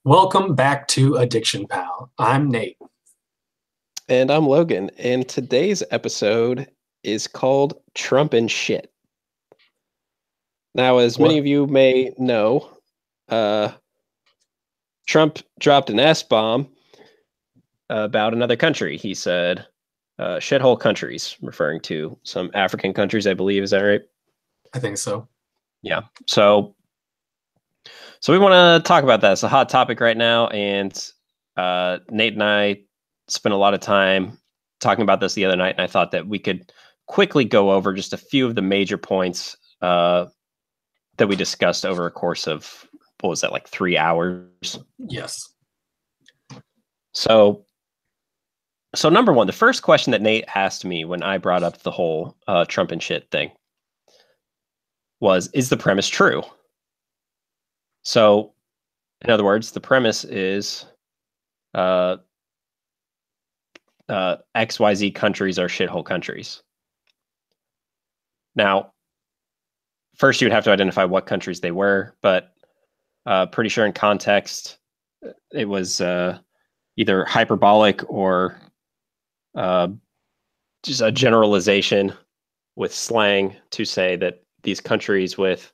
Welcome back to Addiction Pal. I'm Nate. And I'm Logan, and today's episode is called Trump and Shit. Now, as many What? of you may know, uh, Trump dropped an S-bomb about another country. He said, shithole countries, referring to some African countries, I believe. Is that right? I think so. Yeah. So we want to talk about that. It's a hot topic right now, and Nate and I spent a lot of time talking about this the other night, and I thought that we could quickly go over just a few of the major points that we discussed over a course of, what was that, like 3 hours? Yes. So number one, the first question that Nate asked me when I brought up the whole Trump and shit thing was, is the premise true? So, in other words, the premise is XYZ countries are shithole countries. Now, first you would have to identify what countries they were, but pretty sure in context, it was either hyperbolic or just a generalization with slang to say that these countries with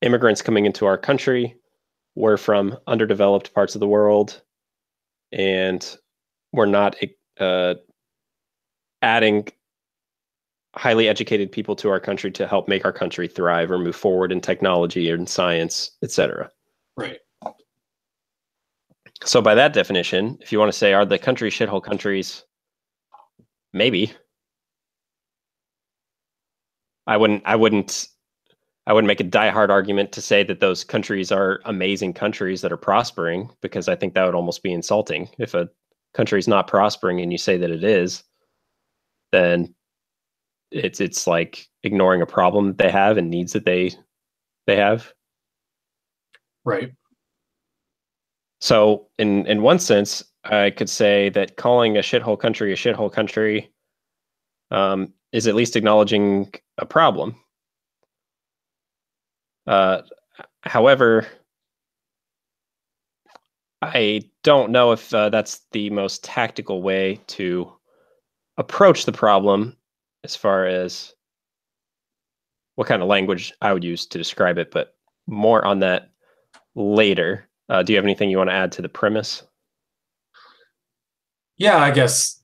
immigrants coming into our country were from underdeveloped parts of the world and we're not adding highly educated people to our country to help make our country thrive or move forward in technology or in science, etc. Right. So by that definition, if you want to say, are the countries shithole countries? Maybe. I wouldn't make a diehard argument to say that those countries are amazing countries that are prospering, because I think that would almost be insulting. If a country is not prospering and you say that it is, then it's like ignoring a problem that they have and needs that they have. Right. So in one sense, I could say that calling a shithole country is at least acknowledging a problem. However, I don't know if that's the most tactical way to approach the problem as far as what kind of language I would use to describe it, but more on that later. Do you have anything you want to add to the premise? Yeah, I guess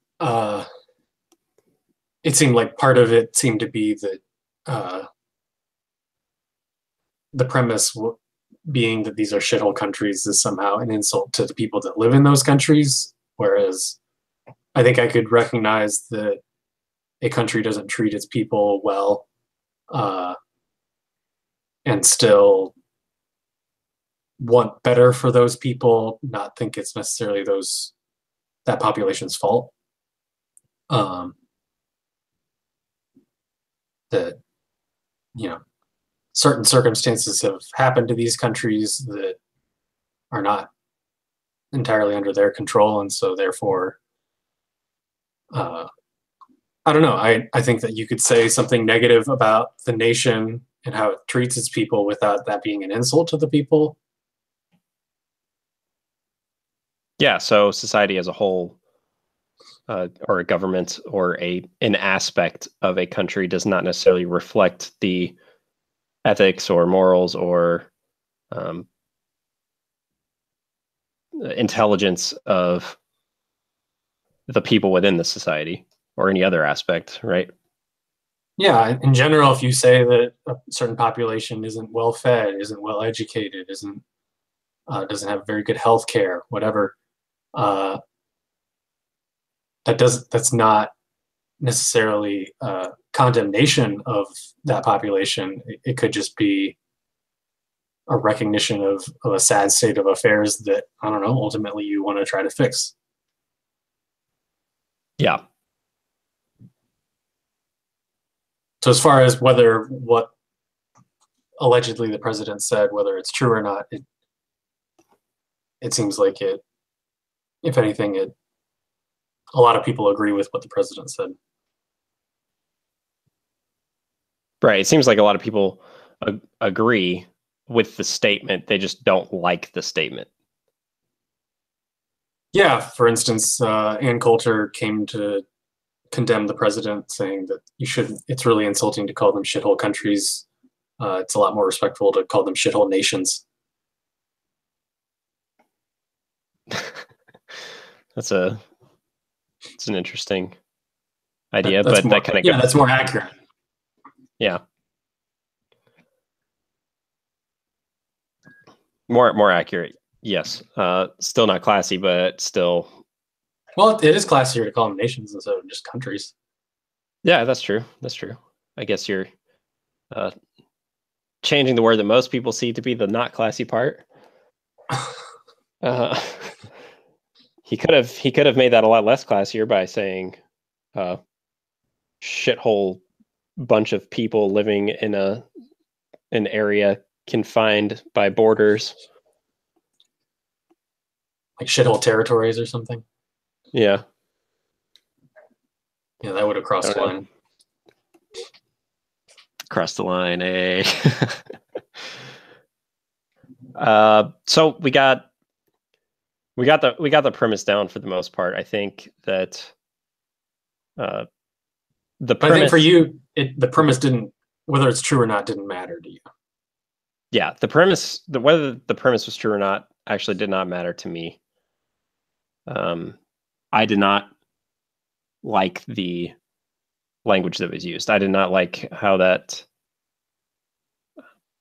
it seemed like part of it seemed to be that the premise being that these are shithole countries is somehow an insult to the people that live in those countries, whereas I think I could recognize that a country doesn't treat its people well and still want better for those people, not think it's necessarily that population's fault. That certain circumstances have happened to these countries that are not entirely under their control, and so therefore I don't know. I think that you could say something negative about the nation and how it treats its people without that being an insult to the people. Yeah, so society as a whole, or a government or an aspect of a country does not necessarily reflect the ethics or morals or intelligence of the people within the society or any other aspect, right? Yeah, in general, if you say that a certain population isn't well fed, isn't well educated, isn't doesn't have very good health care, whatever, uh, that's not necessarily condemnation of that population. It could just be a recognition of a sad state of affairs that, I don't know, ultimately you want to try to fix. Yeah. So as far as whether what allegedly the president said, whether it's true or not, it seems like it, if anything, a lot of people agree with what the president said. Right. It seems like a lot of people agree with the statement. They just don't like the statement. Yeah, for instance, Ann Coulter came to condemn the president, saying that it's really insulting to call them shithole countries. It's a lot more respectful to call them shithole nations. It's an interesting idea, That's but more, that kind of yeah, that's more accurate. Yeah. More accurate. Yes. Still not classy, but still. Well, it is classier to call them nations instead of just countries. Yeah, that's true. That's true. I guess you're changing the word that most people see to be the not classy part. He could have made that a lot less classier by saying shithole bunch of people living in an area confined by borders, like shithole territories or something. Yeah, that would have crossed the line. Crossed the line, eh? So we got the premise down for the most part. I think that the premise, I think for you, the premise didn't, whether it's true or not, didn't matter to you. Yeah, the premise, whether the premise was true or not, actually did not matter to me. I did not like the language that was used. I did not like how that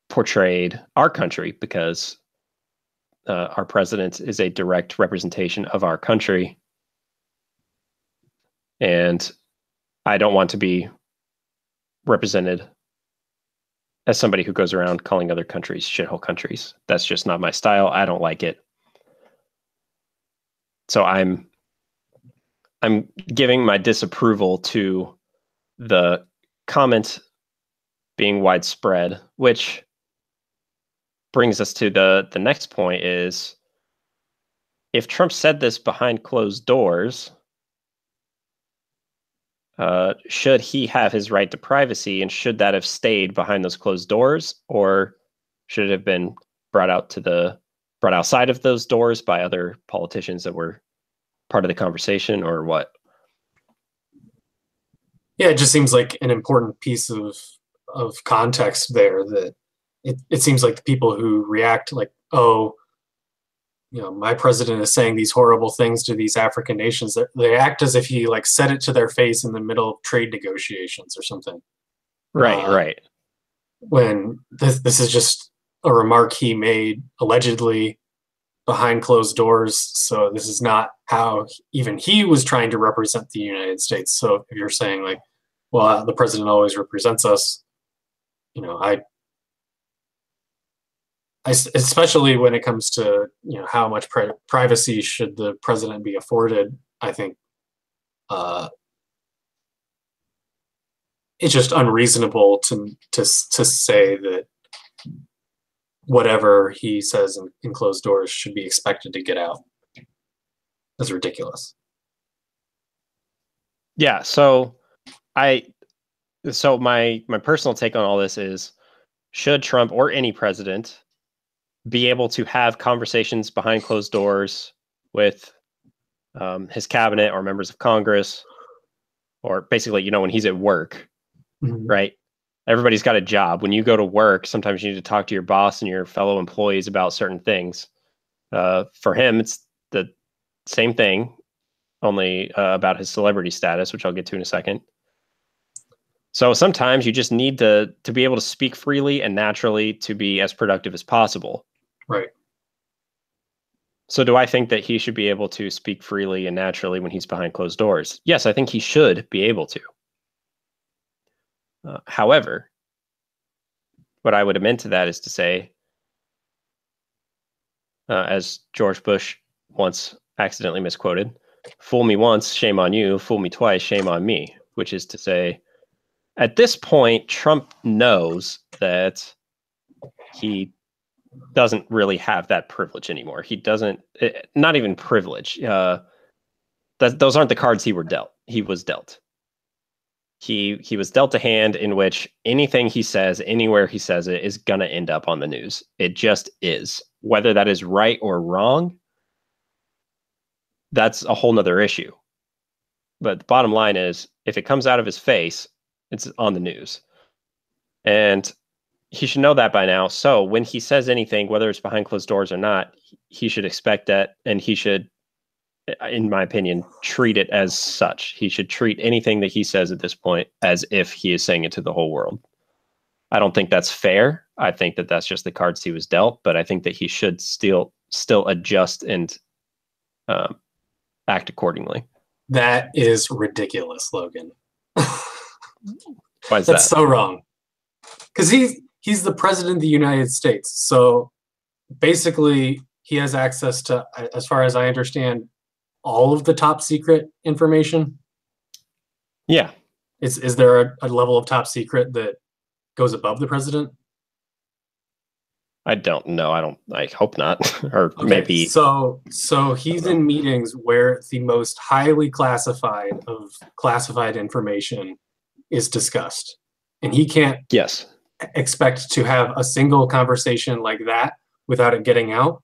portrayed our country, because our president is a direct representation of our country. And I don't want to be represented as somebody who goes around calling other countries shithole countries. That's just not my style. I don't like it. So I'm giving my disapproval to the comment being widespread, which brings us to the next point is, if Trump said this behind closed doors, should he have his right to privacy, and should that have stayed behind those closed doors, or should it have been brought outside of those doors by other politicians that were part of the conversation, or what? Yeah, it just seems like an important piece of context there, that it seems like the people who react like, oh, my president is saying these horrible things to these African nations, they act as if he like said it to their face in the middle of trade negotiations or something. Right. When this is just a remark he made allegedly behind closed doors. So this is not how even he was trying to represent the United States. So if you're saying like, well, the president always represents us, I especially when it comes to how much privacy should the president be afforded, I think it's just unreasonable to say that whatever he says in closed doors should be expected to get out. That's ridiculous. Yeah. So my personal take on all this is, should Trump or any president be able to have conversations behind closed doors with his cabinet or members of Congress, or basically, when he's at work, right? Everybody's got a job. When you go to work, sometimes you need to talk to your boss and your fellow employees about certain things. For him, it's the same thing, only about his celebrity status, which I'll get to in a second. So sometimes you just need to be able to speak freely and naturally to be as productive as possible. Right. So do I think that he should be able to speak freely and naturally when he's behind closed doors? Yes, I think he should be able to. However, what I would amend to that is to say, as George Bush once accidentally misquoted, "Fool me once, shame on you. Fool me twice, shame on me," which is to say, at this point, Trump knows that he doesn't really have that privilege anymore. He doesn't, not even privilege. Those aren't the cards he was dealt. he was dealt a hand in which anything he says, anywhere he says it, is gonna end up on the news. It just is. Whether that is right or wrong, that's a whole nother issue. But the bottom line is, if it comes out of his face, it's on the news. And he should know that by now. So when he says anything, whether it's behind closed doors or not, he should expect that, and he should, in my opinion, treat it as such. He should treat anything that he says at this point as if he is saying it to the whole world. I don't think that's fair. I think that that's just the cards he was dealt, but I think that he should still adjust and act accordingly. That is ridiculous, Logan. Why is That's that? so wrong. Because he's the president of the United States. So basically, he has access to, as far as I understand, all of the top secret information. Yeah. Is there a level of top secret that goes above the president? I don't know. I hope not. Or Okay, maybe. So he's in meetings where the most highly classified of classified information is discussed. And he can't Yes. expect to have a single conversation like that without it getting out.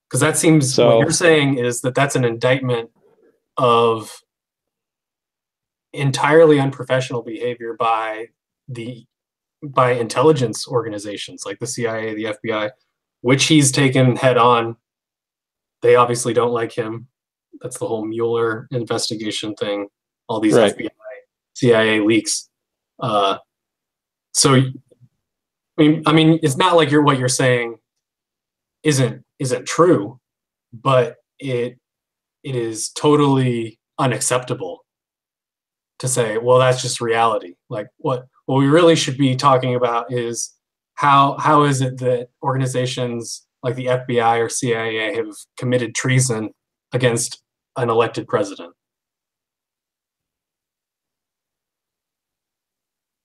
Because that seems, what you're saying is that that's an indictment of entirely unprofessional behavior by intelligence organizations like the CIA, the FBI, which he's taken head on. They obviously don't like him. That's the whole Mueller investigation thing, all these Right. FBI, CIA leaks. So, I mean, it's not like what you're saying isn't true, but it is totally unacceptable to say, well, that's just reality. Like what we really should be talking about is how is it that organizations like the FBI or CIA have committed treason against an elected president?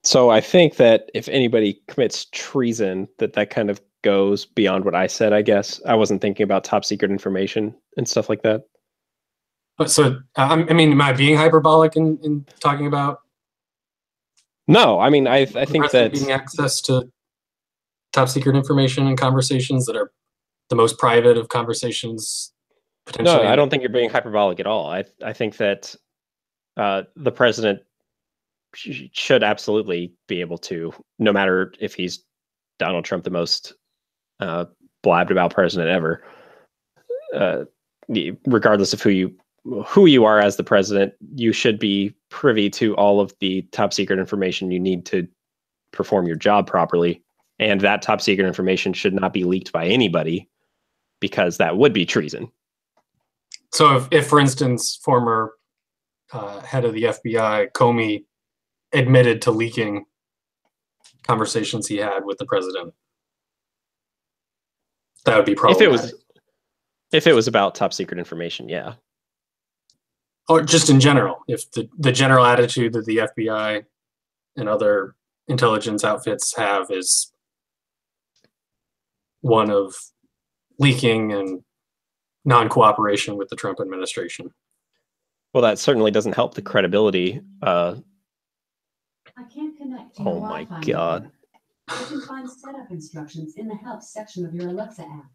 So I think that if anybody commits treason, that kind of goes beyond what I said, I guess. I wasn't thinking about top secret information and stuff like that. So, I mean, am I being hyperbolic in talking about? No, I mean, I think that being access to top secret information and conversations that are the most private of conversations. Potentially. No, I don't think you're being hyperbolic at all. I think that the president should absolutely be able to, no matter if he's Donald Trump, the most blabbed about president ever, regardless of who you are as the president, you should be privy to all of the top secret information you need to perform your job properly. And that top secret information should not be leaked by anybody, because that would be treason. So if for instance, former head of the FBI, Comey, admitted to leaking conversations he had with the president, that would be problematic. If it was about top secret information, yeah. Or just in general, if the general attitude that the FBI and other intelligence outfits have is one of leaking and non-cooperation with the Trump administration. Well, that certainly doesn't help the credibility. I can't connect to your Oh my Wi-Fi God. now. You can find setup instructions in the help section of your Alexa app.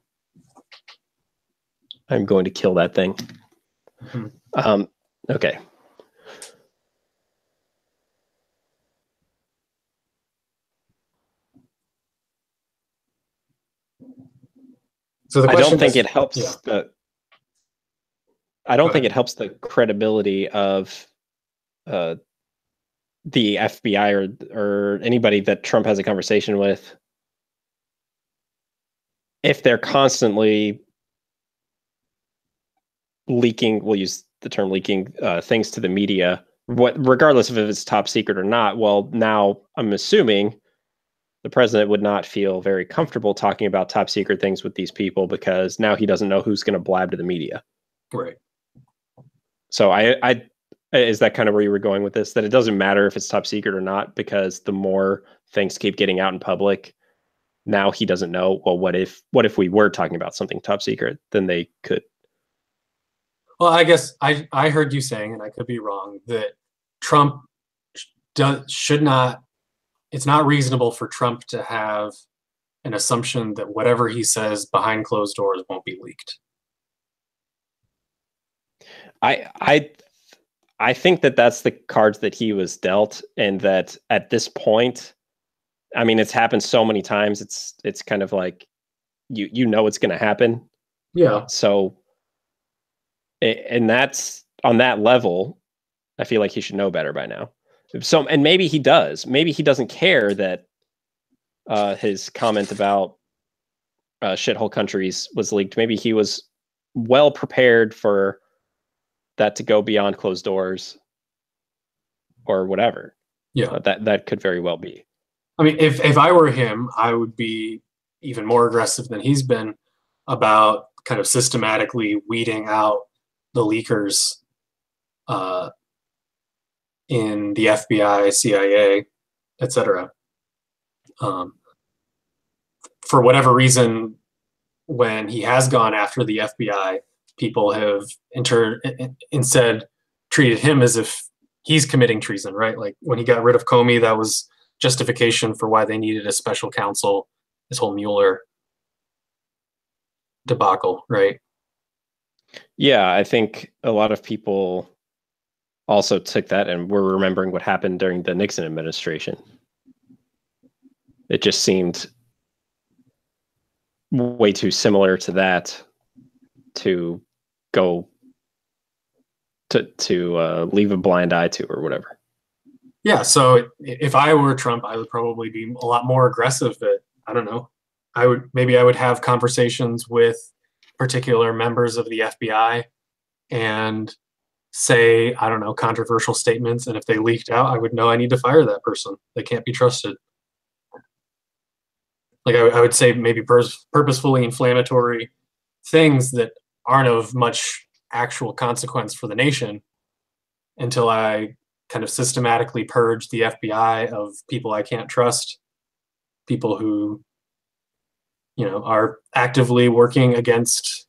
I'm going to kill that thing. Mm-hmm. Okay. So the I question don't think is, it helps. Yeah. I don't think it helps the credibility of the FBI or anybody that Trump has a conversation with if they're constantly leaking. We'll use the term leaking things to the media, regardless of if it's top secret or not. Well, now I'm assuming the president would not feel very comfortable talking about top secret things with these people, because now he doesn't know who's going to blab to the media. Right. So I is that kind of where you were going with this? That it doesn't matter if it's top secret or not, because the more things keep getting out in public, now he doesn't know, well, what if we were talking about something top secret? Then they could. Well, I guess I heard you saying, and I could be wrong, that Trump should not. It's not reasonable for Trump to have an assumption that whatever he says behind closed doors won't be leaked. I think that that's the cards that he was dealt, and that at this point, I mean, it's happened so many times. It's kind of like you know it's going to happen. Yeah. So, and that's on that level. I feel like he should know better by now. So, and maybe he does. Maybe he doesn't care that his comment about shithole countries was leaked. Maybe he was well prepared for that to go beyond closed doors or whatever. Yeah. That could very well be. I mean, if I were him, I would be even more aggressive than he's been about kind of systematically weeding out the leakers in the FBI, CIA, etc. For whatever reason, when he has gone after the FBI, people have instead treated him as if he's committing treason, right? Like when he got rid of Comey, that was justification for why they needed a special counsel, this whole Mueller debacle, right? Yeah, I think a lot of people also took that and were remembering what happened during the Nixon administration. It just seemed way too similar to that to go to leave a blind eye to or whatever. Yeah, so if I were Trump, I would probably be a lot more aggressive. But I don't know. I would have conversations with particular members of the FBI and say, I don't know, controversial statements. And if they leaked out, I would know I need to fire that person. They can't be trusted. Like I would say maybe purposefully inflammatory things that aren't of much actual consequence for the nation until I kind of systematically purge the FBI of people I can't trust, people who, are actively working against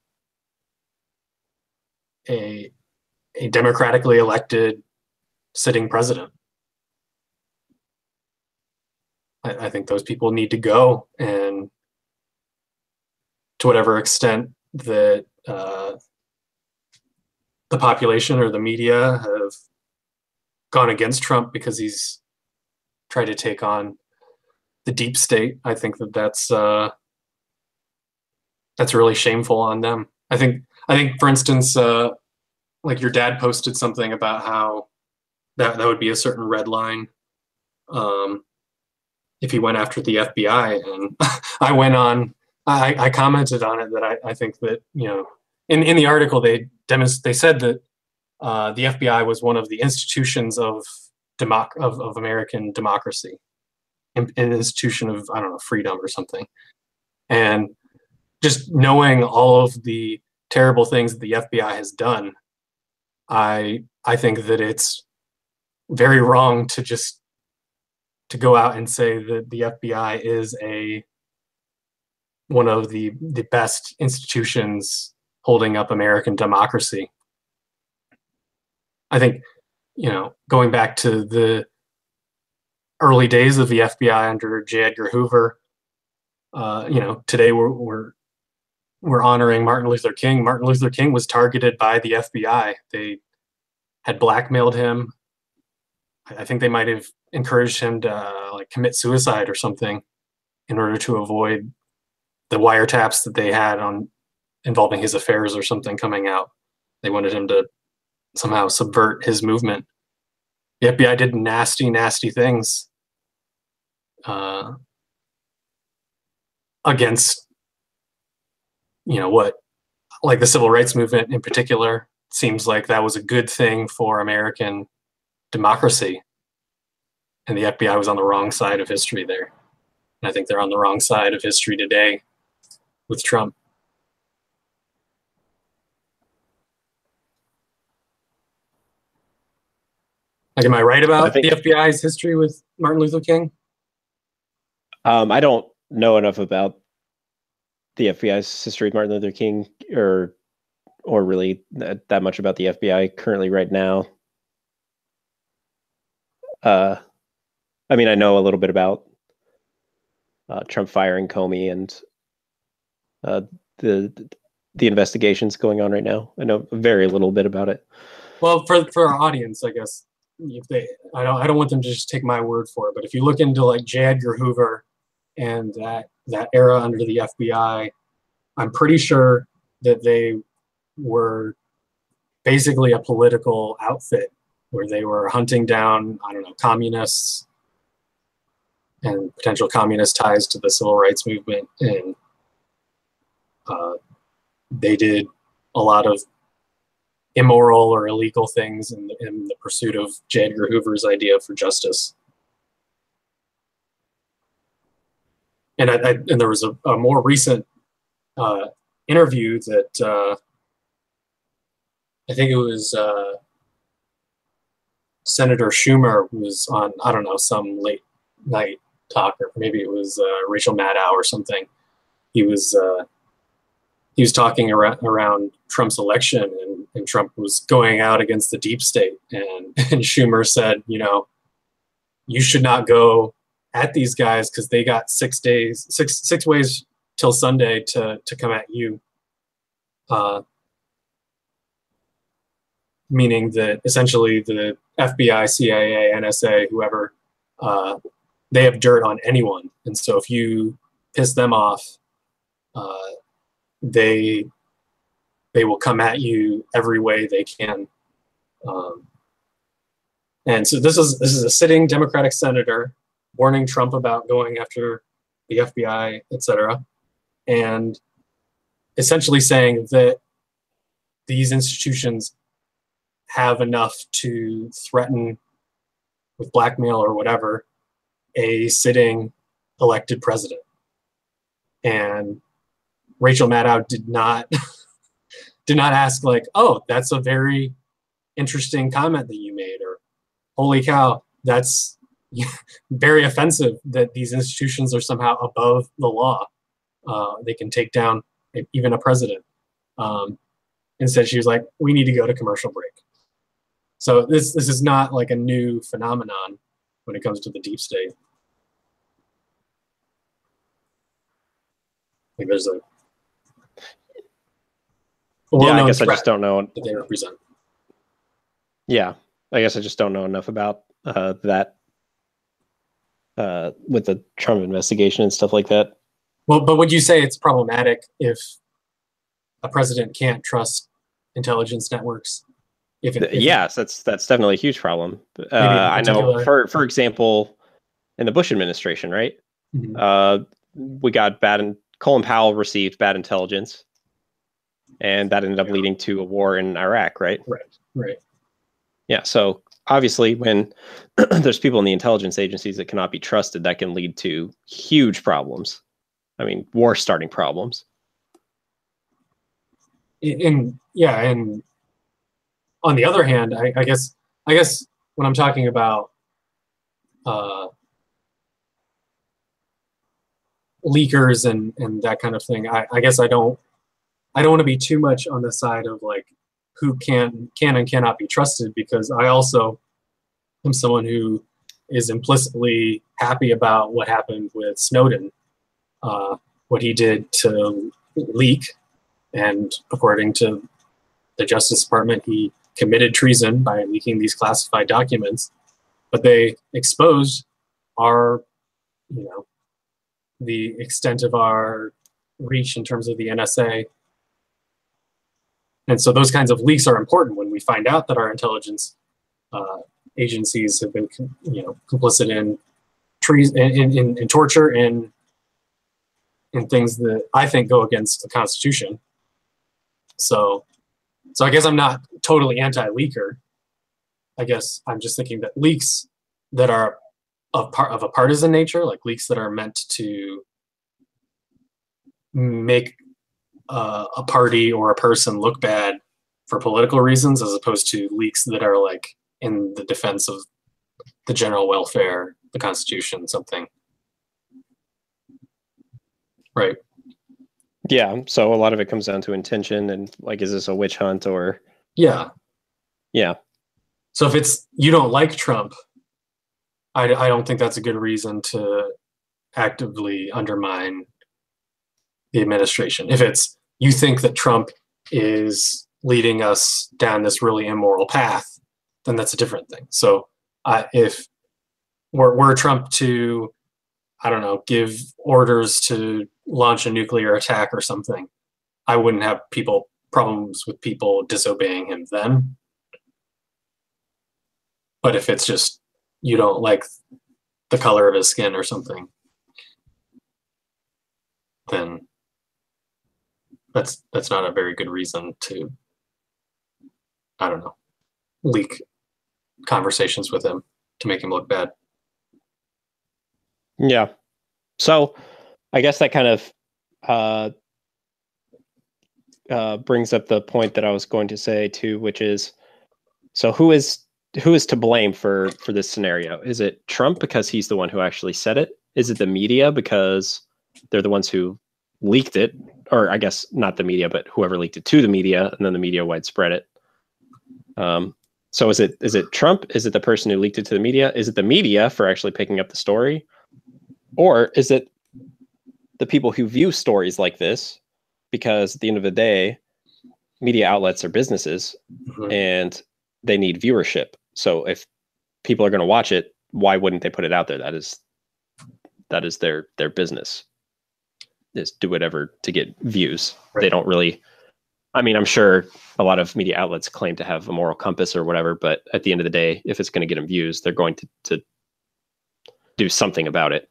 a democratically elected sitting president. I think those people need to go, and to whatever extent that the population or the media have gone against Trump because he's tried to take on the deep state, I think that's really shameful on them. I think, for instance, like your dad posted something about how that would be a certain red line if he went after the FBI, and I commented on it that I think that in the article they said that the FBI was one of the institutions of American democracy, an institution of, I don't know, freedom or something. And just knowing all of the terrible things that the FBI has done, I think that it's very wrong to go out and say that the FBI is one of the best institutions holding up American democracy. I think, going back to the early days of the FBI under J. Edgar Hoover, today we're honoring Martin Luther King. Martin Luther King was targeted by the FBI. They had blackmailed him. I think they might have encouraged him to commit suicide or something in order to avoid the wiretaps that they had involving his affairs or something coming out. They wanted him to somehow subvert his movement. The FBI did nasty, nasty things against, like the civil rights movement in particular. Seems like that was a good thing for American democracy. And the FBI was on the wrong side of history there. And I think they're on the wrong side of history today with Trump. Like, am I right about the FBI's history with Martin Luther King? I don't know enough about the FBI's history with Martin Luther King, or really that much about the FBI currently right now. I mean, I know a little bit about Trump firing Comey and the investigations going on right now. I know very little bit about it. Well, for our audience, I guess if I don't want them to just take my word for it, but if you look into like J. Edgar Hoover and that era under the FBI, I'm pretty sure that they were basically a political outfit where they were hunting down, I don't know, communists and potential communist ties to the civil rights movement, and they did a lot of immoral or illegal things in the pursuit of J. Edgar Hoover's idea for justice. And and there was a more recent interview that I think it was Senator Schumer was on, I don't know, some late night talk, or maybe it was Rachel Maddow or something. He was talking around Trump's election, and Trump was going out against the deep state, and Schumer said, you know, you should not go at these guys because they got 6 ways till Sunday to come at you. Meaning that essentially the FBI, CIA, NSA, whoever, they have dirt on anyone. And so if you piss them off, they will come at you every way they can. And so this is a sitting Democratic senator warning Trump about going after the FBI, etc., and essentially saying that these institutions have enough to threaten with blackmail or whatever a sitting elected president. And Rachel Maddow did not ask like, oh, that's a very interesting comment that you made, or holy cow, that's very offensive that these institutions are somehow above the law. They can take down even a president. Instead, she was like, we need to go to commercial break. So this is not like a new phenomenon when it comes to the deep state. Like there's a I guess I just don't know that they represent. Yeah, I guess I just don't know enough about that with the Trump investigation and stuff like that. Well, but would you say it's problematic if a president can't trust intelligence networks? Yes, that's definitely a huge problem. I know, for example, in the Bush administration, right? Mm-hmm. We got Colin Powell received bad intelligence, and that ended up leading to a war in Iraq, right? Right. Yeah, so obviously when there's people in the intelligence agencies that cannot be trusted, that can lead to huge problems. I mean, war-starting problems. And on the other hand, I guess when I'm talking about leakers and that kind of thing, I guess I don't want to be too much on the side of like who can and cannot be trusted, because I also am someone who is implicitly happy about what happened with Snowden, what he did to leak, and according to the Justice Department, he committed treason by leaking these classified documents, but they exposed the extent of our reach in terms of the NSA. And so those kinds of leaks are important when we find out that our intelligence agencies have been, complicit in treason, in torture, and in things that I think go against the Constitution. So I guess I'm not totally anti-leaker. I guess I'm just thinking that leaks that are of a partisan nature, like leaks that are meant to make a party or a person look bad for political reasons, as opposed to leaks that are like in the defense of the general welfare, the Constitution, something. Right. Yeah, so a lot of it comes down to intention and like, is this a witch hunt or... Yeah. Yeah. So if you don't like Trump, I don't think that's a good reason to actively undermine the administration. If it's you think that Trump is leading us down this really immoral path, then that's a different thing. So if were Trump to, I don't know, give orders to launch a nuclear attack or something, I wouldn't have problems with people disobeying him then. But if it's just you don't like the color of his skin or something, then that's not a very good reason to, I don't know, leak conversations with him to make him look bad. Yeah. So I guess that kind of brings up the point that I was going to say too, which is, so who is to blame for this scenario? Is it Trump because he's the one who actually said it? Is it the media because they're the ones who leaked it? Or I guess not the media, but whoever leaked it to the media, and then the media widespread it. So is it Trump? Is it the person who leaked it to the media? Is it the media for actually picking up the story? Or is it the people who view stories like this? Because at the end of the day, media outlets are businesses, and they need viewership. So if people are going to watch it, why wouldn't they put it out there? That is their business, is do whatever to get views. Right. They don't really, I mean, I'm sure a lot of media outlets claim to have a moral compass or whatever, but at the end of the day, if it's going to get them views, they're going to do something about it.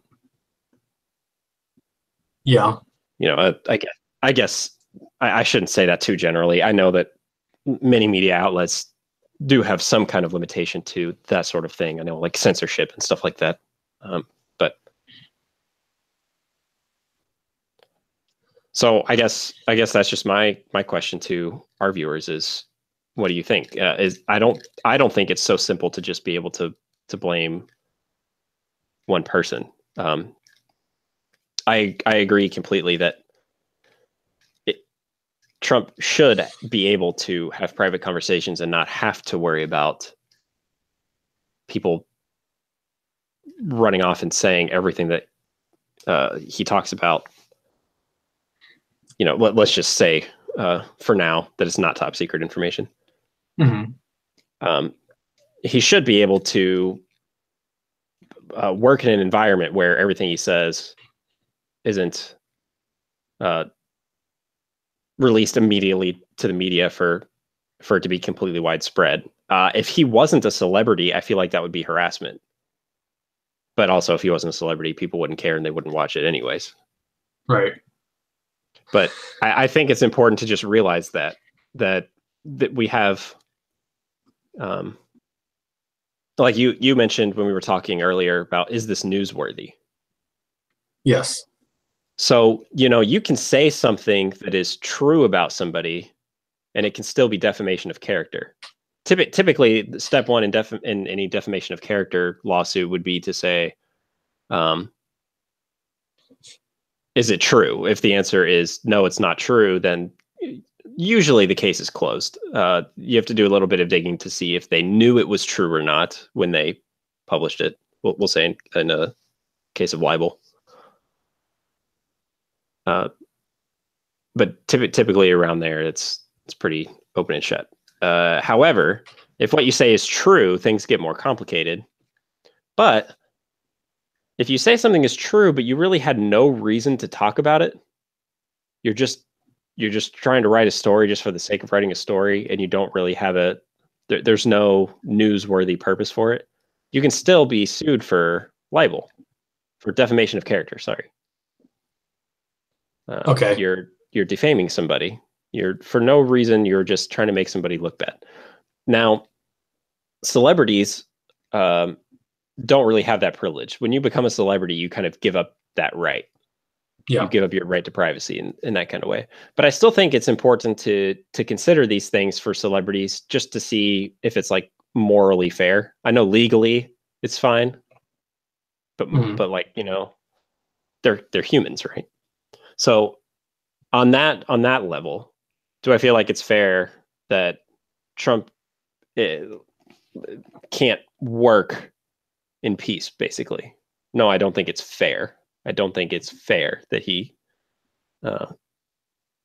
Yeah. You know, I guess I shouldn't say that too generally. I know that many media outlets do have some kind of limitation to that sort of thing. I know, like censorship and stuff like that. But so I guess that's just my question to our viewers is, what do you think? I don't think it's so simple to just be able to blame one person. I agree completely that Trump should be able to have private conversations and not have to worry about people running off and saying everything that he talks about. You know, let's just say for now that it's not top secret information. Mm-hmm. He should be able to work in an environment where everything he says isn't released immediately to the media for it to be completely widespread. If he wasn't a celebrity, I feel like that would be harassment. But also, if he wasn't a celebrity, people wouldn't care and they wouldn't watch it anyways. Right. But I think it's important to just realize that we have, like you mentioned when we were talking earlier about, is this newsworthy? Yes. So, you know, you can say something that is true about somebody and it can still be defamation of character. Typically, step one in any defamation of character lawsuit would be to say, is it true? If the answer is no, it's not true, then usually the case is closed. You have to do a little bit of digging to see if they knew it was true or not when they published it. We'll say in a case of libel. But typically around there, it's pretty open and shut. However, if what you say is true, things get more complicated. But if you say something is true, but you really had no reason to talk about it, you're just trying to write a story just for the sake of writing a story, and you don't really have there's no newsworthy purpose for it, you can still be sued for libel, for defamation of character. Sorry. Okay. You're defaming somebody. For no reason, you're just trying to make somebody look bad. Now, celebrities don't really have that privilege. When you become a celebrity, you kind of give up that right. Yeah. You give up your right to privacy in that kind of way. But I still think it's important to consider these things for celebrities, just to see if it's like morally fair. I know legally it's fine, but but like, you know, they're humans, right? So on that level, do I feel like it's fair that Trump can't work in peace, basically. No, I don't think it's fair. I don't think it's fair that he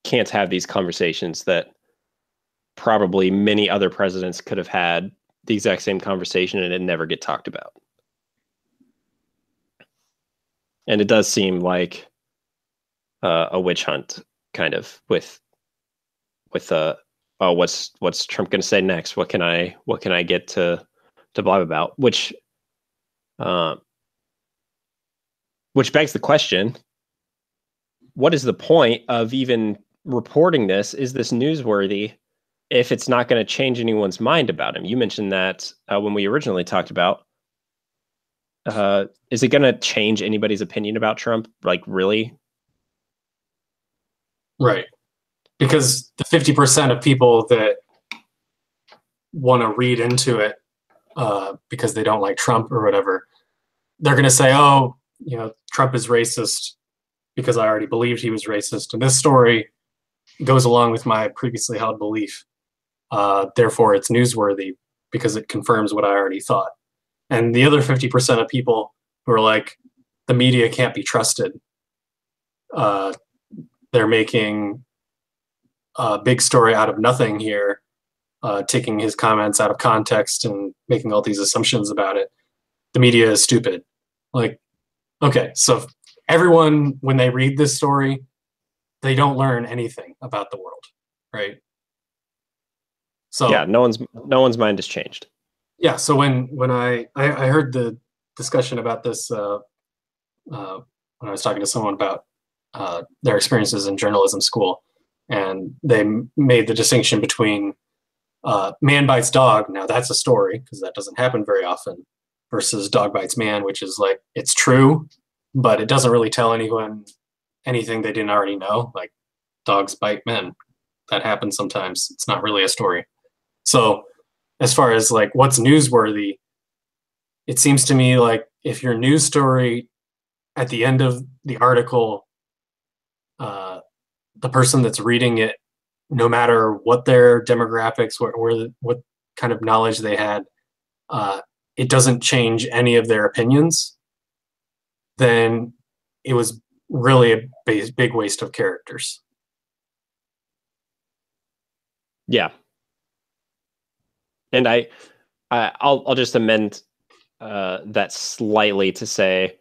can't have these conversations that probably many other presidents could have had the exact same conversation and it never get talked about. And it does seem like a witch hunt, kind of, with oh, what's Trump going to say next? What can I get to blab about? Which begs the question: what is the point of even reporting this? Is this newsworthy if it's not going to change anyone's mind about him? You mentioned that when we originally talked about. Is it going to change anybody's opinion about Trump? Like, really? Right. Because the 50% of people that want to read into it because they don't like Trump or whatever, they're going to say, oh, Trump is racist because I already believed he was racist. And this story goes along with my previously held belief. Therefore, it's newsworthy because it confirms what I already thought. And the other 50% of people who are like, the media can't be trusted. They're making a big story out of nothing here, taking his comments out of context and making all these assumptions about it. The media is stupid. Like, okay, so everyone, when they read this story, they don't learn anything about the world, right? So yeah, no one's mind has changed. Yeah, so when I heard the discussion about this when I was talking to someone about their experiences in journalism school, and they made the distinction between man bites dog, now that's a story, because that doesn't happen very often, versus dog bites man, which is like, it's true, but it doesn't really tell anyone anything they didn't already know, like dogs bite men. That happens sometimes. It's not really a story. So as far as like what's newsworthy, it seems to me like if your news story at the end of the article, the person that's reading it, no matter what their demographics, what kind of knowledge they had, it doesn't change any of their opinions, then it was really a big waste of characters. Yeah. And I'll just amend that slightly to say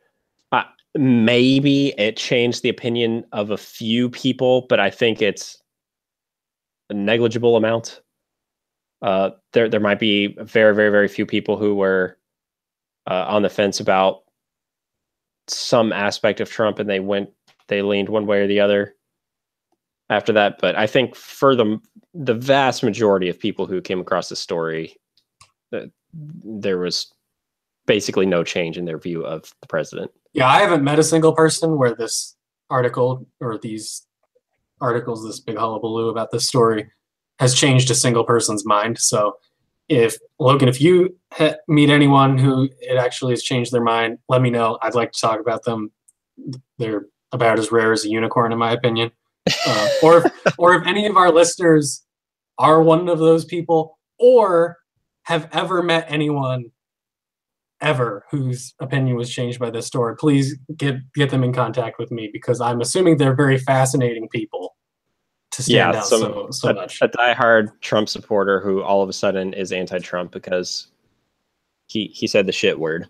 maybe it changed the opinion of a few people, but I think it's a negligible amount. There might be very, very, very few people who were on the fence about some aspect of Trump, and they leaned one way or the other after that. But I think for the vast majority of people who came across the story, there was basically no change in their view of the president. Yeah, I haven't met a single person where this article or these articles, this big hullabaloo about this story, has changed a single person's mind. So if Logan, if you meet anyone who it actually has changed their mind, let me know. I'd like to talk about them. They're about as rare as a unicorn, in my opinion. Or if any of our listeners are one of those people, or have ever met anyone ever whose opinion was changed by this story, please get them in contact with me, because I'm assuming they're very fascinating people to stand out so much. A diehard Trump supporter who all of a sudden is anti-Trump because he said the shit word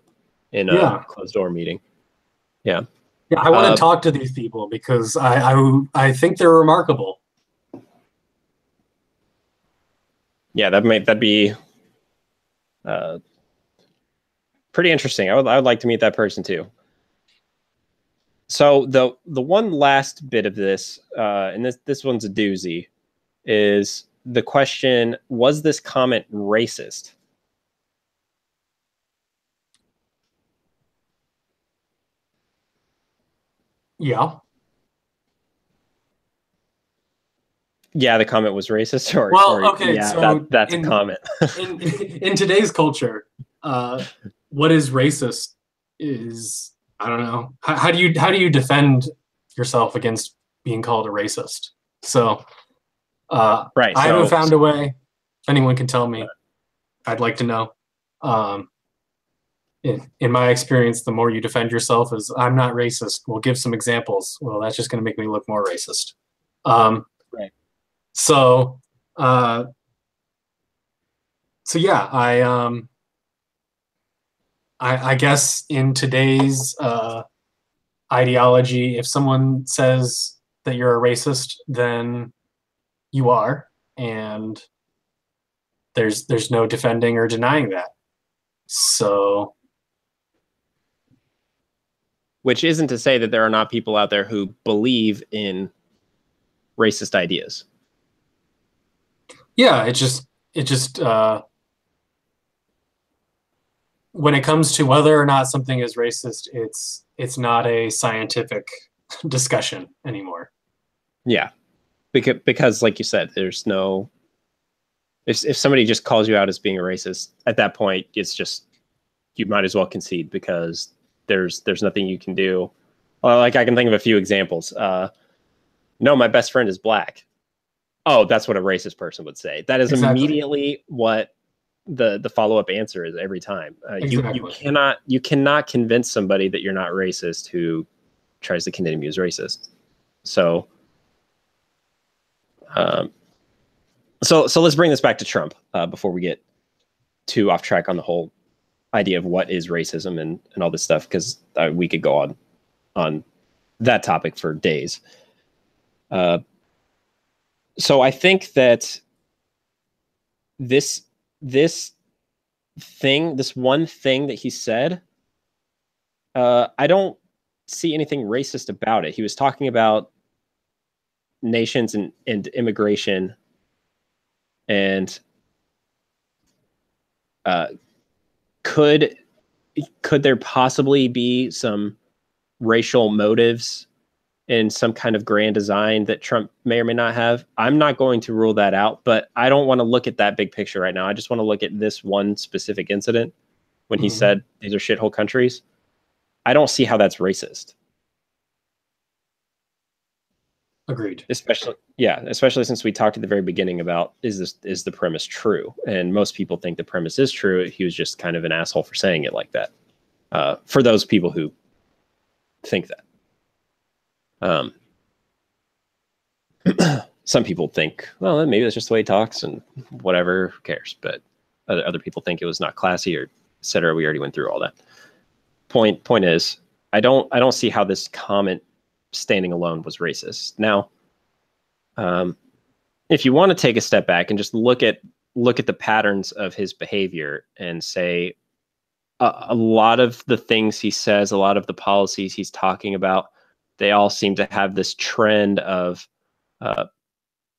in a closed door meeting. Yeah. Yeah, I want to talk to these people because I think they're remarkable. Yeah, that'd be pretty interesting. I would like to meet that person too. So the one last bit of this, and this one's a doozy, is the question: was this comment racist? Yeah. Yeah, the comment was racist. Okay, yeah, so that's a comment. in today's culture, what is racist is, I don't know. How do you defend yourself against being called a racist? So, right. I haven't found a way. If anyone can tell me, I'd like to know. in my experience, the more you defend yourself is I'm not racist. Well, give some examples. Well, that's just going to make me look more racist. Right. So, so yeah, I guess in today's ideology, if someone says that you're a racist, then you are, and there's no defending or denying that. So, Which isn't to say that there are not people out there who believe in racist ideas. yeah, it just when it comes to whether or not something is racist, it's not a scientific discussion anymore. Yeah, because like you said, there's no. If somebody just calls you out as being a racist, at that point, it's just you might as well concede because there's nothing you can do. Well, like I can think of a few examples. No, my best friend is black. Oh, that's what a racist person would say. That is Exactly. immediately what the follow-up answer is every time. Exactly. You cannot convince somebody that you're not racist who tries to condemn you as racist. So so let's bring this back to Trump before we get too off track on the whole idea of what is racism and all this stuff, because we could go on that topic for days. So I think that this one thing that he said, I don't see anything racist about it. He was talking about nations and immigration, and could there possibly be some racial motives in some kind of grand design that Trump may or may not have? I'm not going to rule that out, but I don't want to look at that big picture right now. I just want to look at this one specific incident when he said these are shithole countries. I don't see how that's racist. Agreed. Especially since we talked at the very beginning about is the premise true? And most people think the premise is true. He was just kind of an asshole for saying it like that. For those people who think that. Some people think, well, maybe that's just the way he talks and whatever, who cares? But other people think it was not classy or et cetera. We already went through all that. Point is, I don't see how this comment standing alone was racist. Now, if you want to take a step back and just look at the patterns of his behavior and say a lot of the things he says, a lot of the policies he's talking about, they all seem to have this trend of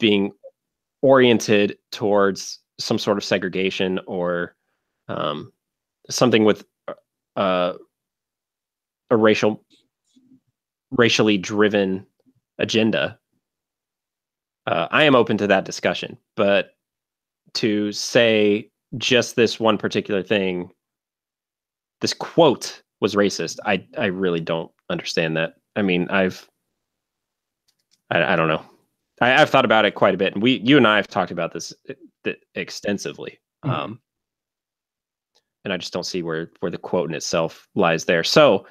being oriented towards some sort of segregation or something with a racially driven agenda. I am open to that discussion, but to say just this one particular thing, this quote was racist, I really don't understand that. I mean, I don't know. I've thought about it quite a bit, and you and I have talked about this extensively. And I just don't see where the quote in itself lies there. So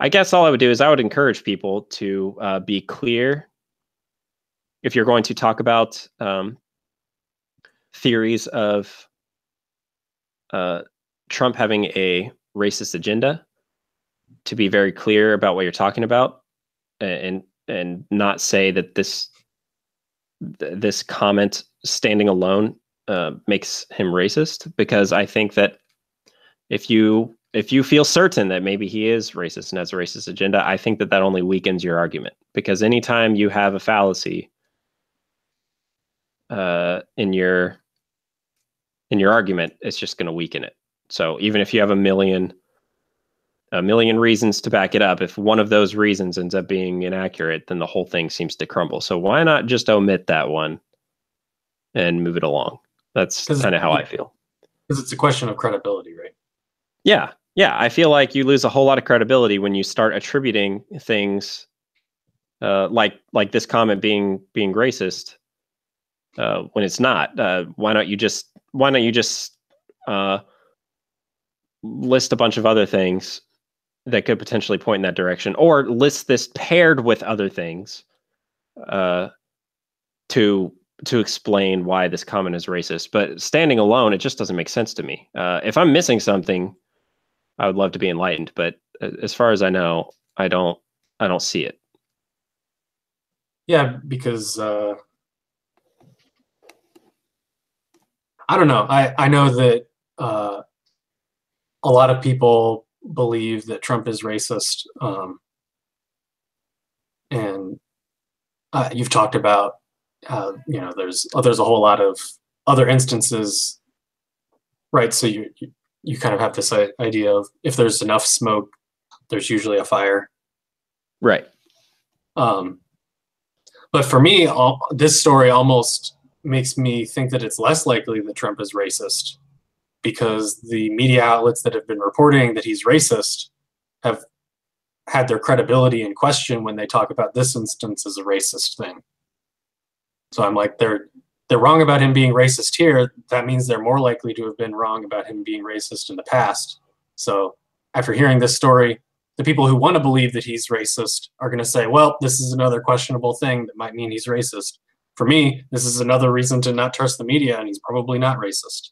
I guess all I would do is I would encourage people to be clear if you're going to talk about theories of Trump having a racist agenda, to be very clear about what you're talking about, and not say that this comment standing alone makes him racist, because I think that if you feel certain that maybe he is racist and has a racist agenda, I think that only weakens your argument, because anytime you have a fallacy in your argument, it's just going to weaken it. So even if you have a million reasons to back it up, if one of those reasons ends up being inaccurate, then the whole thing seems to crumble. So why not just omit that one and move it along? That's kind of how I feel. Because it's a question of credibility, right? Yeah. I feel like you lose a whole lot of credibility when you start attributing things like this comment being racist when it's not. Why don't you just list a bunch of other things that could potentially point in that direction, or list this paired with other things to explain why this comment is racist. But standing alone, it just doesn't make sense to me. If I'm missing something, I would love to be enlightened. But as far as I know, I don't see it. Yeah, because I don't know. I know that a lot of people believe that Trump is racist, and you've talked about there's a whole lot of other instances, right? So you kind of have this idea of if there's enough smoke, there's usually a fire, right? But for me, this story almost makes me think that it's less likely that Trump is racist, because the media outlets that have been reporting that he's racist have had their credibility in question when they talk about this instance as a racist thing. So I'm like, they're wrong about him being racist here. That means they're more likely to have been wrong about him being racist in the past. So after hearing this story, the people who want to believe that he's racist are going to say, well, this is another questionable thing that might mean he's racist. For me, this is another reason to not trust the media, and he's probably not racist.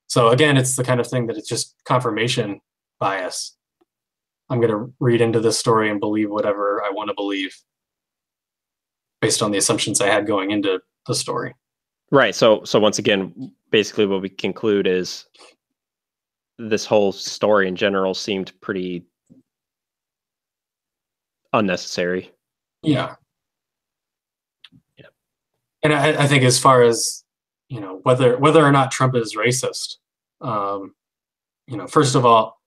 So again, it's the kind of thing that it's just confirmation bias. I'm going to read into this story and believe whatever I want to believe based on the assumptions I had going into the story. Right. So once again, basically what we conclude is this whole story in general seemed pretty unnecessary. Yeah. And I think as far as, whether or not Trump is racist, first of all,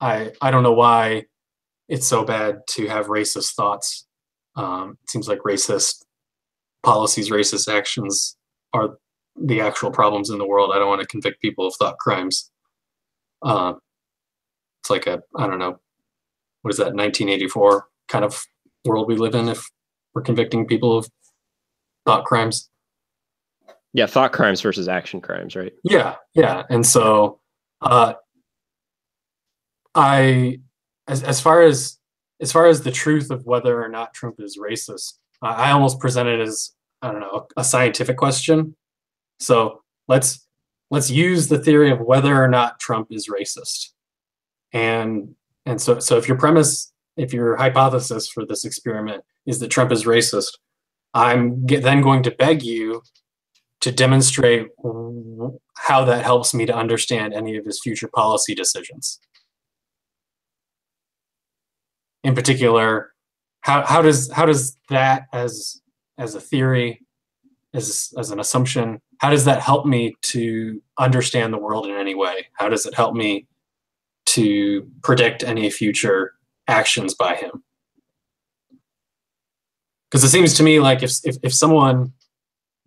I don't know why it's so bad to have racist thoughts. It seems like racist policies, racist actions are the actual problems in the world. I don't want to convict people of thought crimes. It's like I don't know, what is that, 1984 kind of world we live in if we're convicting people of thought crimes. Yeah, thought crimes versus action crimes, right? Yeah. And so as far as the truth of whether or not Trump is racist, I almost present it as, I don't know, a scientific question. So let's use the theory of whether or not Trump is racist. And so if your hypothesis for this experiment is that Trump is racist, I'm then going to beg you to demonstrate how that helps me to understand any of his future policy decisions. In particular, how does that as a theory, as an assumption, how does that help me to understand the world in any way? How does it help me to predict any future actions by him? Because it seems to me like if someone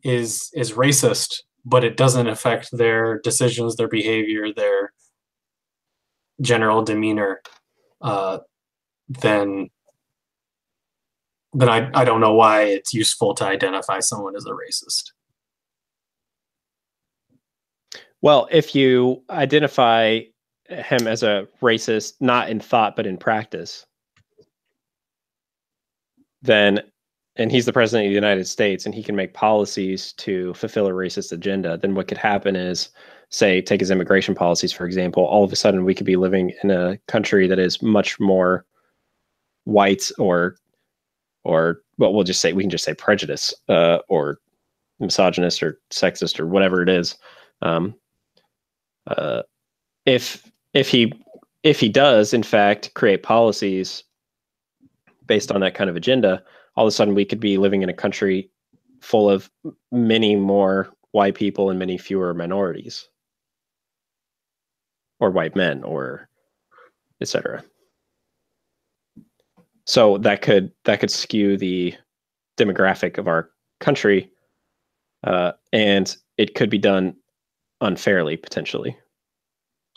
is racist, but it doesn't affect their decisions, their behavior, their general demeanor, then I don't know why it's useful to identify someone as a racist. Well, if you identify him as a racist, not in thought, but in practice, then, and he's the president of the United States and he can make policies to fulfill a racist agenda, then what could happen is, say, take his immigration policies, for example, all of a sudden we could be living in a country that is much more white or well, we can just say prejudice, or misogynist or sexist or whatever it is. If he does in fact create policies based on that kind of agenda, all of a sudden we could be living in a country full of many more white people and many fewer minorities or white men, or etc. So that could skew the demographic of our country, and it could be done unfairly potentially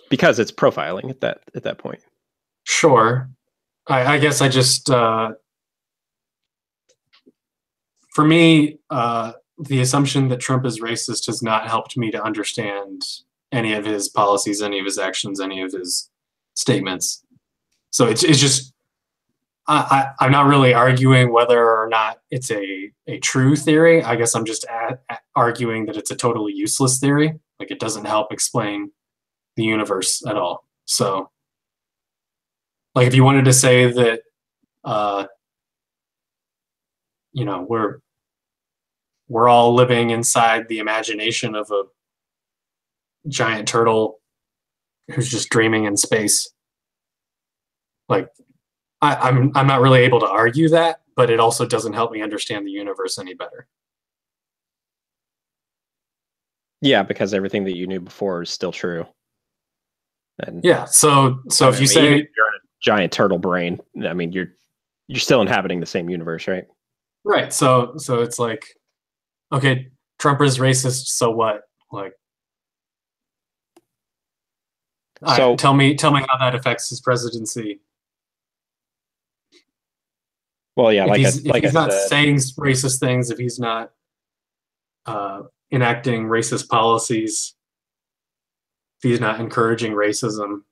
because it's profiling at that point. Sure, I guess I just for me, the assumption that Trump is racist has not helped me to understand any of his policies, any of his actions, any of his statements. So it's just, I'm not really arguing whether or not it's a true theory. I guess I'm just arguing that it's a totally useless theory. Like, it doesn't help explain the universe at all. So, like, if you wanted to say that, you know, we're all living inside the imagination of a giant turtle who's just dreaming in space. Like, I'm not really able to argue that, but it also doesn't help me understand the universe any better. Yeah, because everything that you knew before is still true. And yeah, so if you say you're in a giant turtle brain, I mean, you're still inhabiting the same universe, right? Right. So it's like, okay, Trump is racist, so what? Like, So tell me how that affects his presidency. Well, yeah, If like he's I not said, saying racist things, if he's not enacting racist policies, if he's not encouraging racism,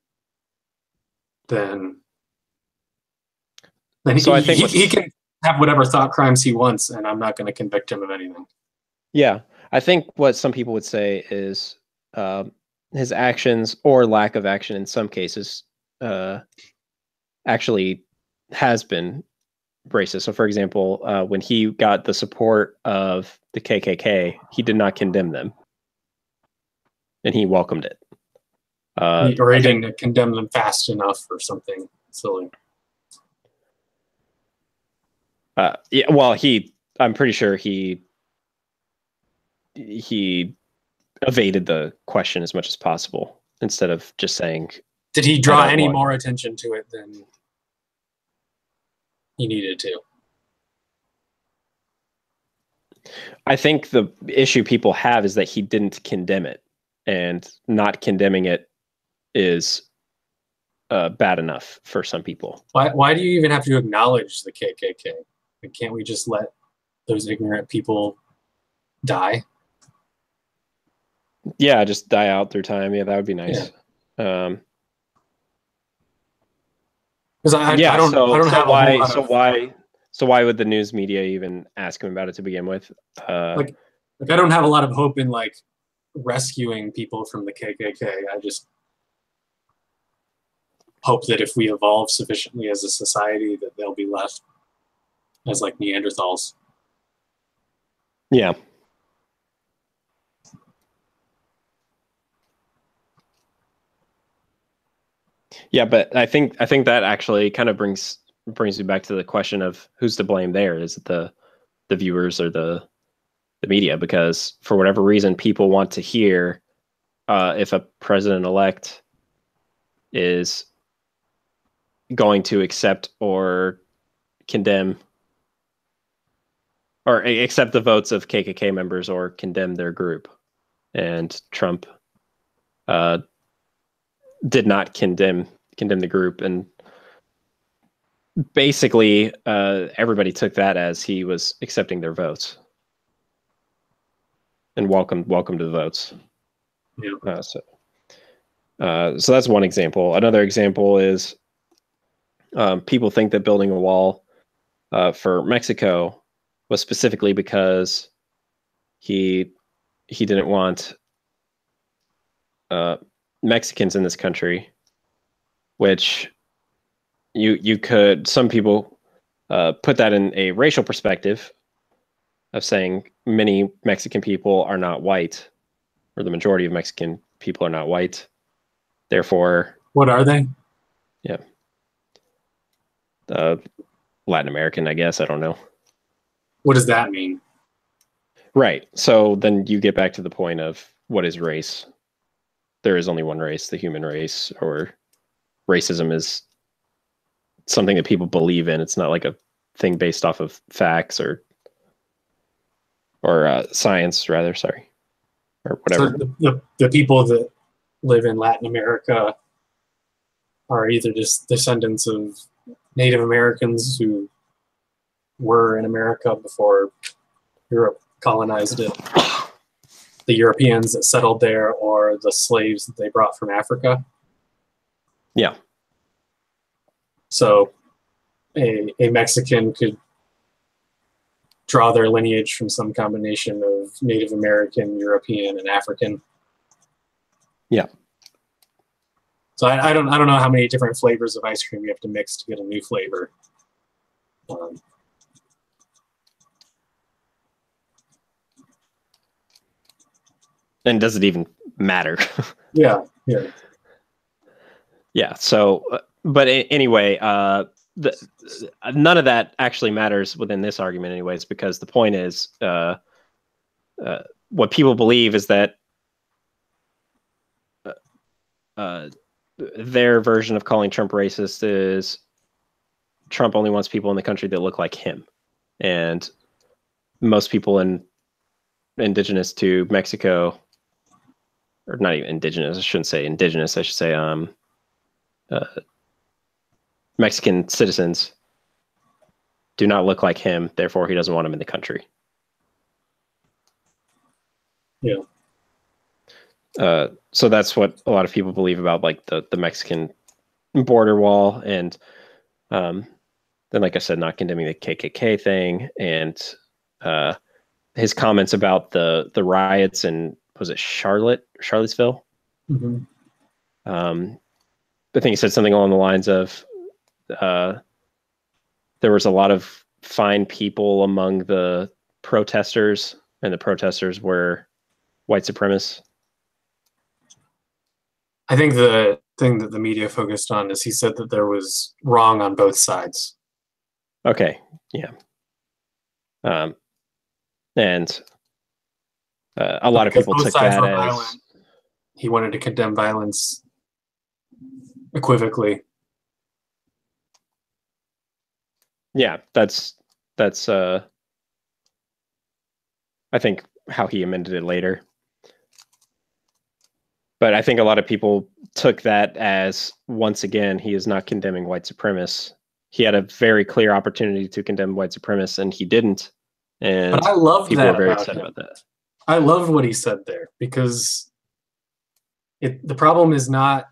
then So I think he can have whatever thought crimes he wants, and I'm not going to convict him of anything. yeah, I think what some people would say is his actions or lack of action in some cases actually has been racist. So, for example, when he got the support of the KKK, he did not condemn them, and he welcomed it. He didn't condemn them fast enough or something silly. Yeah, well, I'm pretty sure he evaded the question as much as possible instead of just saying. Did he draw any more attention to it than he needed to? I think the issue people have is that he didn't condemn it, and not condemning it is bad enough for some people. Why do you even have to acknowledge the KKK? Like, can't we just let those ignorant people die? Yeah, just die out through time. Yeah, that would be nice. Yeah. Because I don't have why a whole lot of, so why would the news media even ask him about it to begin with? like I don't have a lot of hope in like rescuing people from the KKK. I just hope that if we evolve sufficiently as a society, that they'll be left as like Neanderthals. Yeah. Yeah, but I think that actually kind of brings me back to the question of who's to blame there. Is it the viewers or the media? Because for whatever reason, people want to hear if a president-elect is going to accept or condemn or accept the votes of KKK members or condemn their group. And Trump did not condemn the group, and basically everybody took that as he was accepting their votes and welcome to the votes. Yeah. So that's one example. Another example is people think that building a wall for Mexico was specifically because he didn't want Mexicans in this country, which you could, some people put that in a racial perspective of saying many Mexican people are not white, or the majority of Mexican people are not white. Therefore, what are they? Yeah. Latin American, I guess. I don't know. What does that mean? Right. So then you get back to the point of what is race? There is only one race, the human race, or racism is something that people believe in. It's not like a thing based off of facts or science, rather. Sorry, or whatever. So the people that live in Latin America are either just descendants of Native Americans who were in America before Europe colonized it. the Europeans that settled there or the slaves that they brought from Africa. Yeah. So a Mexican could draw their lineage from some combination of Native American, European, and African. Yeah. So I don't know how many different flavors of ice cream you have to mix to get a new flavor. And does it even matter? Yeah. Yeah. So, but anyway, none of that actually matters within this argument, anyways, because the point is, what people believe is that their version of calling Trump racist is Trump only wants people in the country that look like him, and most people indigenous to Mexico, or not even indigenous, I shouldn't say indigenous, I should say Mexican citizens do not look like him, therefore he doesn't want them in the country. Yeah. So that's what a lot of people believe about like the Mexican border wall, and then, like I said, not condemning the KKK thing, and his comments about the riots in, was it Charlottesville? Mm-hmm. I think he said something along the lines of there was a lot of fine people among the protesters, and the protesters were white supremacists. I think the thing that the media focused on is he said that there was wrong on both sides. Okay, yeah. And a lot of people took that as violent. He wanted to condemn violence equivocally. Yeah, that's I think how he amended it later. But I think a lot of people took that as, once again, he is not condemning white supremacists. He had a very clear opportunity to condemn white supremacists, and he didn't. And but I love people that were very about upset him. about that. I loved what he said there, because the problem is not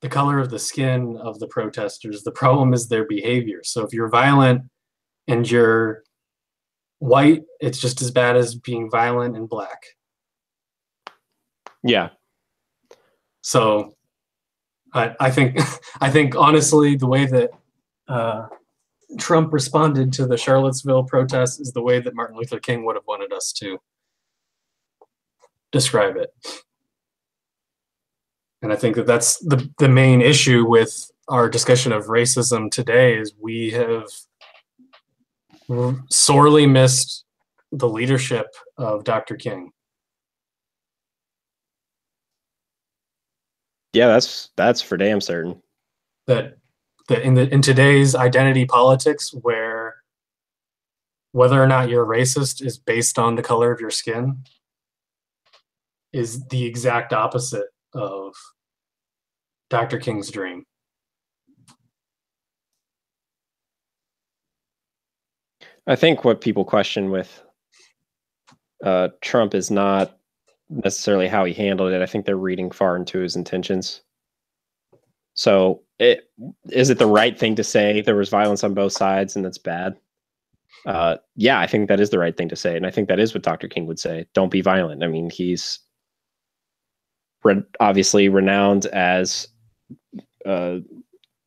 the color of the skin of the protesters. The problem is their behavior. So if you're violent and you're white, it's just as bad as being violent and black. Yeah. So I think honestly, the way that Trump responded to the Charlottesville protests is the way that Martin Luther King would have wanted us to describe it. And I think that that's the main issue with our discussion of racism today, is we have sorely missed the leadership of Dr. King. Yeah, that's for damn certain. That in today's identity politics, where whether or not you're racist is based on the color of your skin, is the exact opposite of Dr. King's dream. I think what people question with Trump is not necessarily how he handled it. I think they're reading far into his intentions. So is it the right thing to say there was violence on both sides and that's bad? Yeah, I think that is the right thing to say. And I think that is what Dr. King would say. Don't be violent. I mean, he's obviously renowned as one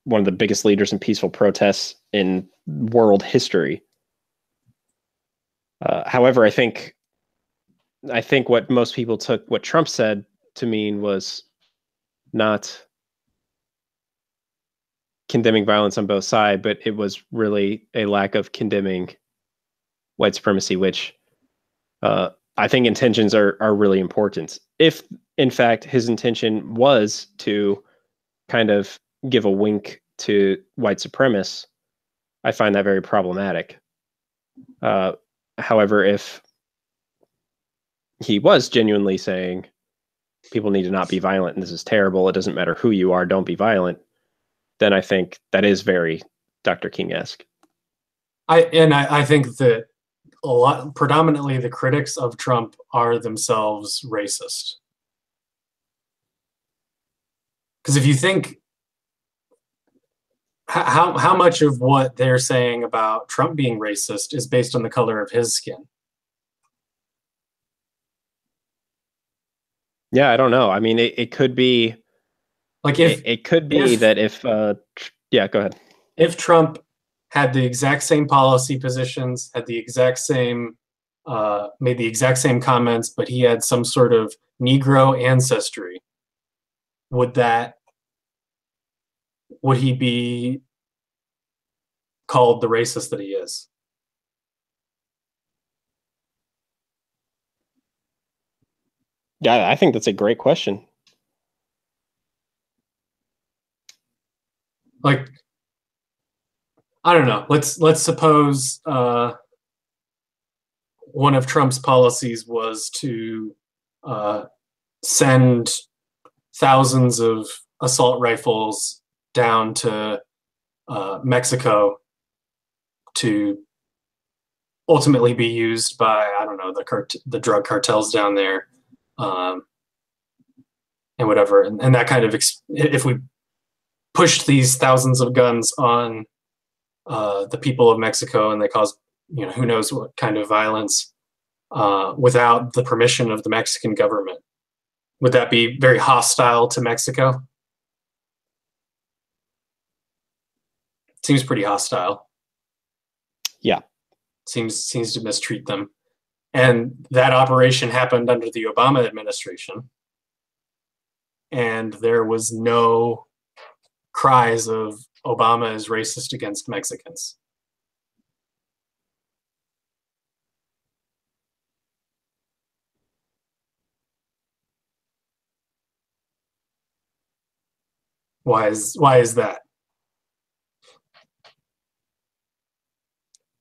of the biggest leaders in peaceful protests in world history. However, I think what most people took what Trump said to mean was not condemning violence on both sides, but it was really a lack of condemning white supremacy, which I think intentions are really important. If, in fact, his intention was to kind of give a wink to white supremacists, I find that very problematic. However, if he was genuinely saying people need to not be violent and this is terrible, it doesn't matter who you are, don't be violent, then I think that is very Dr. King-esque. I think that predominantly the critics of Trump are themselves racist. Because if you think how much of what they're saying about Trump being racist is based on the color of his skin? Yeah, I don't know. I mean, it could be like if it could be that if yeah, go ahead. If Trump had the exact same policy positions, had the exact same made the exact same comments, but he had some sort of Negro ancestry, would he be called the racist that he is? Yeah, I think that's a great question. Like, I don't know. Let's suppose one of Trump's policies was to send thousands of assault rifles down to Mexico to ultimately be used by, I don't know, the drug cartels down there, and whatever. And that kind of, if we pushed these thousands of guns on the people of Mexico and they caused, who knows what kind of violence without the permission of the Mexican government, would that be very hostile to Mexico? Seems pretty hostile. Yeah. Seems to mistreat them. And that operation happened under the Obama administration. And there was no cries of Obama is racist against Mexicans. Why is that?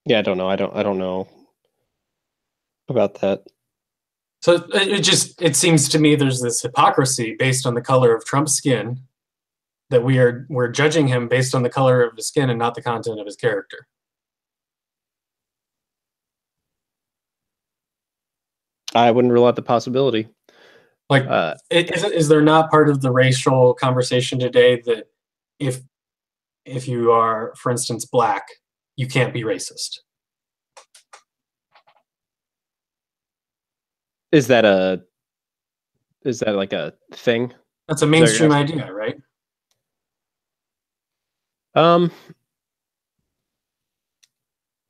Yeah, I don't know. I don't know about that. So it seems to me there's this hypocrisy based on the color of Trump's skin, that we're judging him based on the color of his skin and not the content of his character. I wouldn't rule out the possibility. Like, is there not part of the racial conversation today that if you are, for instance, black, you can't be racist? Is that like a thing? That's a mainstream idea, right?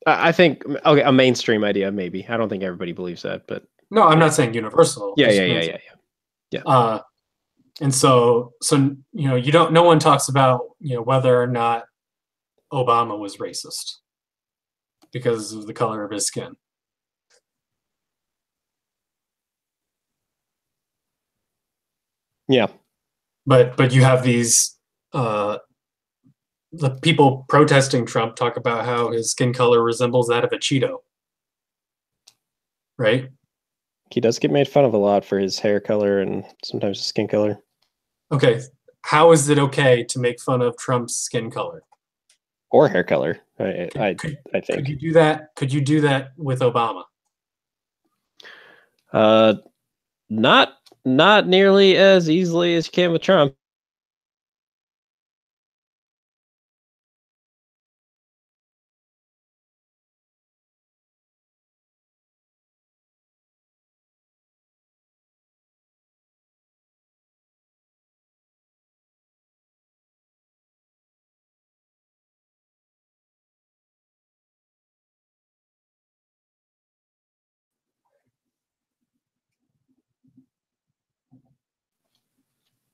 I think, okay, a mainstream idea, maybe. I don't think everybody believes that, but no, I'm not saying universal. Yeah. And so no one talks about whether or not Obama was racist because of the color of his skin. Yeah. But you have these the people protesting Trump talk about how his skin color resembles that of a Cheeto. Right? He does get made fun of a lot for his hair color and sometimes his skin color. Okay. How is it okay to make fun of Trump's skin color? Or hair color, I think. Could you do that? Could you do that with Obama? Not nearly as easily as you can with Trump.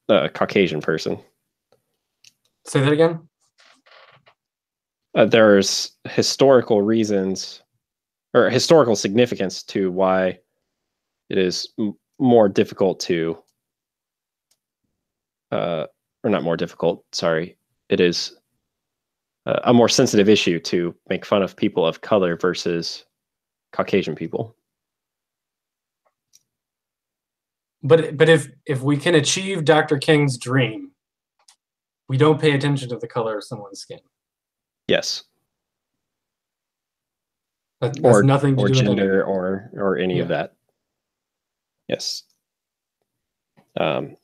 A Caucasian person. Say that again? There's historical reasons or historical significance to why it is more difficult to, or not more difficult, sorry. It is a more sensitive issue to make fun of people of color versus Caucasian people. But if we can achieve Dr. King's dream, we don't pay attention to the color of someone's skin. Yes. That has nothing to or do with gender anything. or any of Yeah. that. Yes. On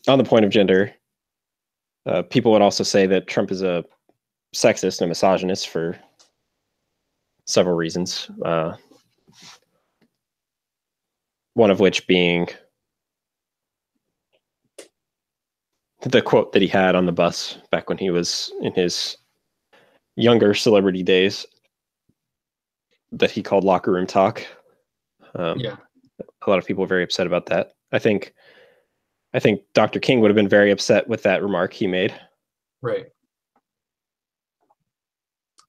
the point of gender, people would also say that Trump is a sexist and a misogynist for several reasons. One of which being the quote that he had on the bus back when he was in his younger celebrity days that he called locker room talk. Yeah. A lot of people are very upset about that. I think Dr. King would have been very upset with that remark he made. Right.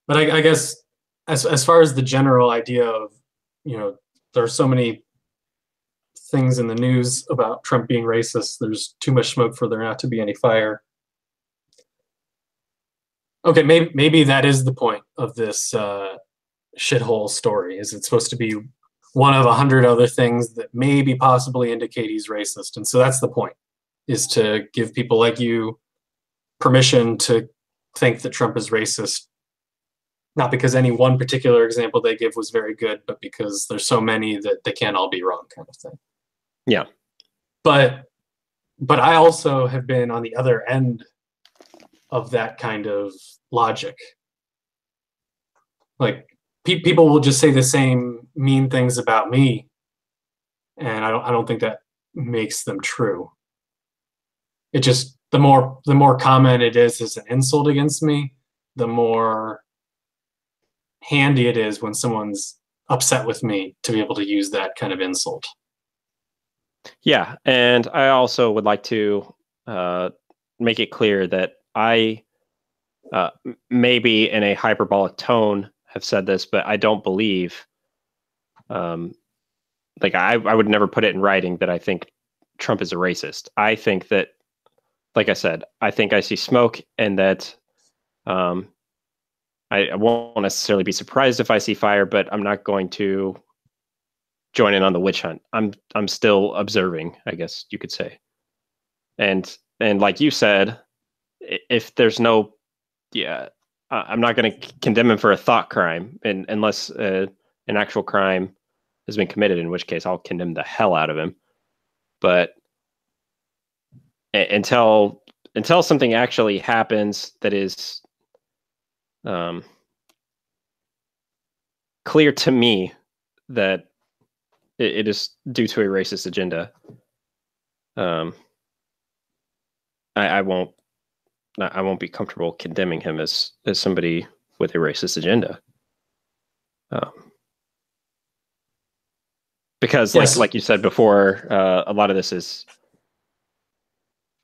But I guess as far as the general idea of, there are so many things in the news about Trump being racist, there's too much smoke for there not to be any fire. Okay, maybe that is the point of this shithole story. Is it's supposed to be one of 100 other things that maybe possibly indicate he's racist, and so that's the point, is to give people like you permission to think that Trump is racist, not because any one particular example they give was very good, but because there's so many that they can't all be wrong, kind of thing. Yeah. But I also have been on the other end of that kind of logic. Like, people will just say the same mean things about me, and I don't think that makes them true. It just, the more common it is as an insult against me, the more handy it is when someone's upset with me to be able to use that kind of insult. Yeah, and I also would like to make it clear that I maybe in a hyperbolic tone have said this, but I don't believe, like I would never put it in writing that I think Trump is a racist. I think that, like I said, I think I see smoke, and that I won't necessarily be surprised if I see fire, but I'm not going to join in on the witch hunt. I'm still observing, I guess you could say. And like you said, if there's no, I'm not going to condemn him for a thought crime, and unless an actual crime has been committed, in which case I'll condemn the hell out of him. But until something actually happens that is clear to me that it is due to a racist agenda, I won't be comfortable condemning him as somebody with a racist agenda. Because Yes. like you said before, a lot of this is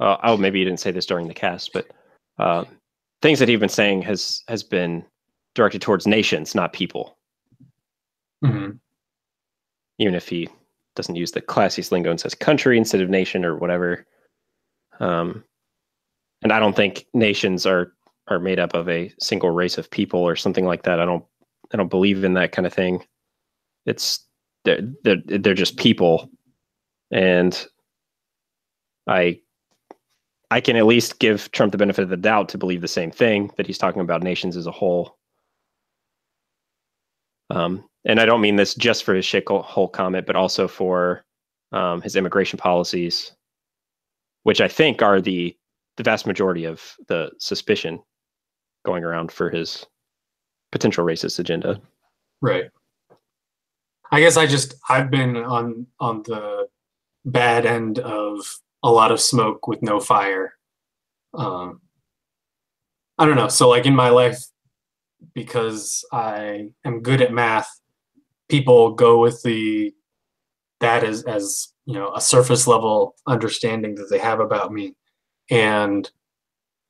maybe you didn't say this during the cast, but things that he's been saying has been directed towards nations, not people. Mm-hmm. Even if he doesn't use the classiest lingo and says country instead of nation or whatever. And I don't think nations are made up of a single race of people or something like that. I don't believe in that kind of thing. It's they're just people, and I can at least give Trump the benefit of the doubt to believe the same thing, that he's talking about nations as a whole. And I don't mean this just for his shithole comment, but also for his immigration policies, which I think are the vast majority of the suspicion going around for his potential racist agenda. Right. I guess I've been on the bad end of a lot of smoke with no fire. I don't know. So like in my life, because I am good at math, people go with that as a surface level understanding that they have about me, and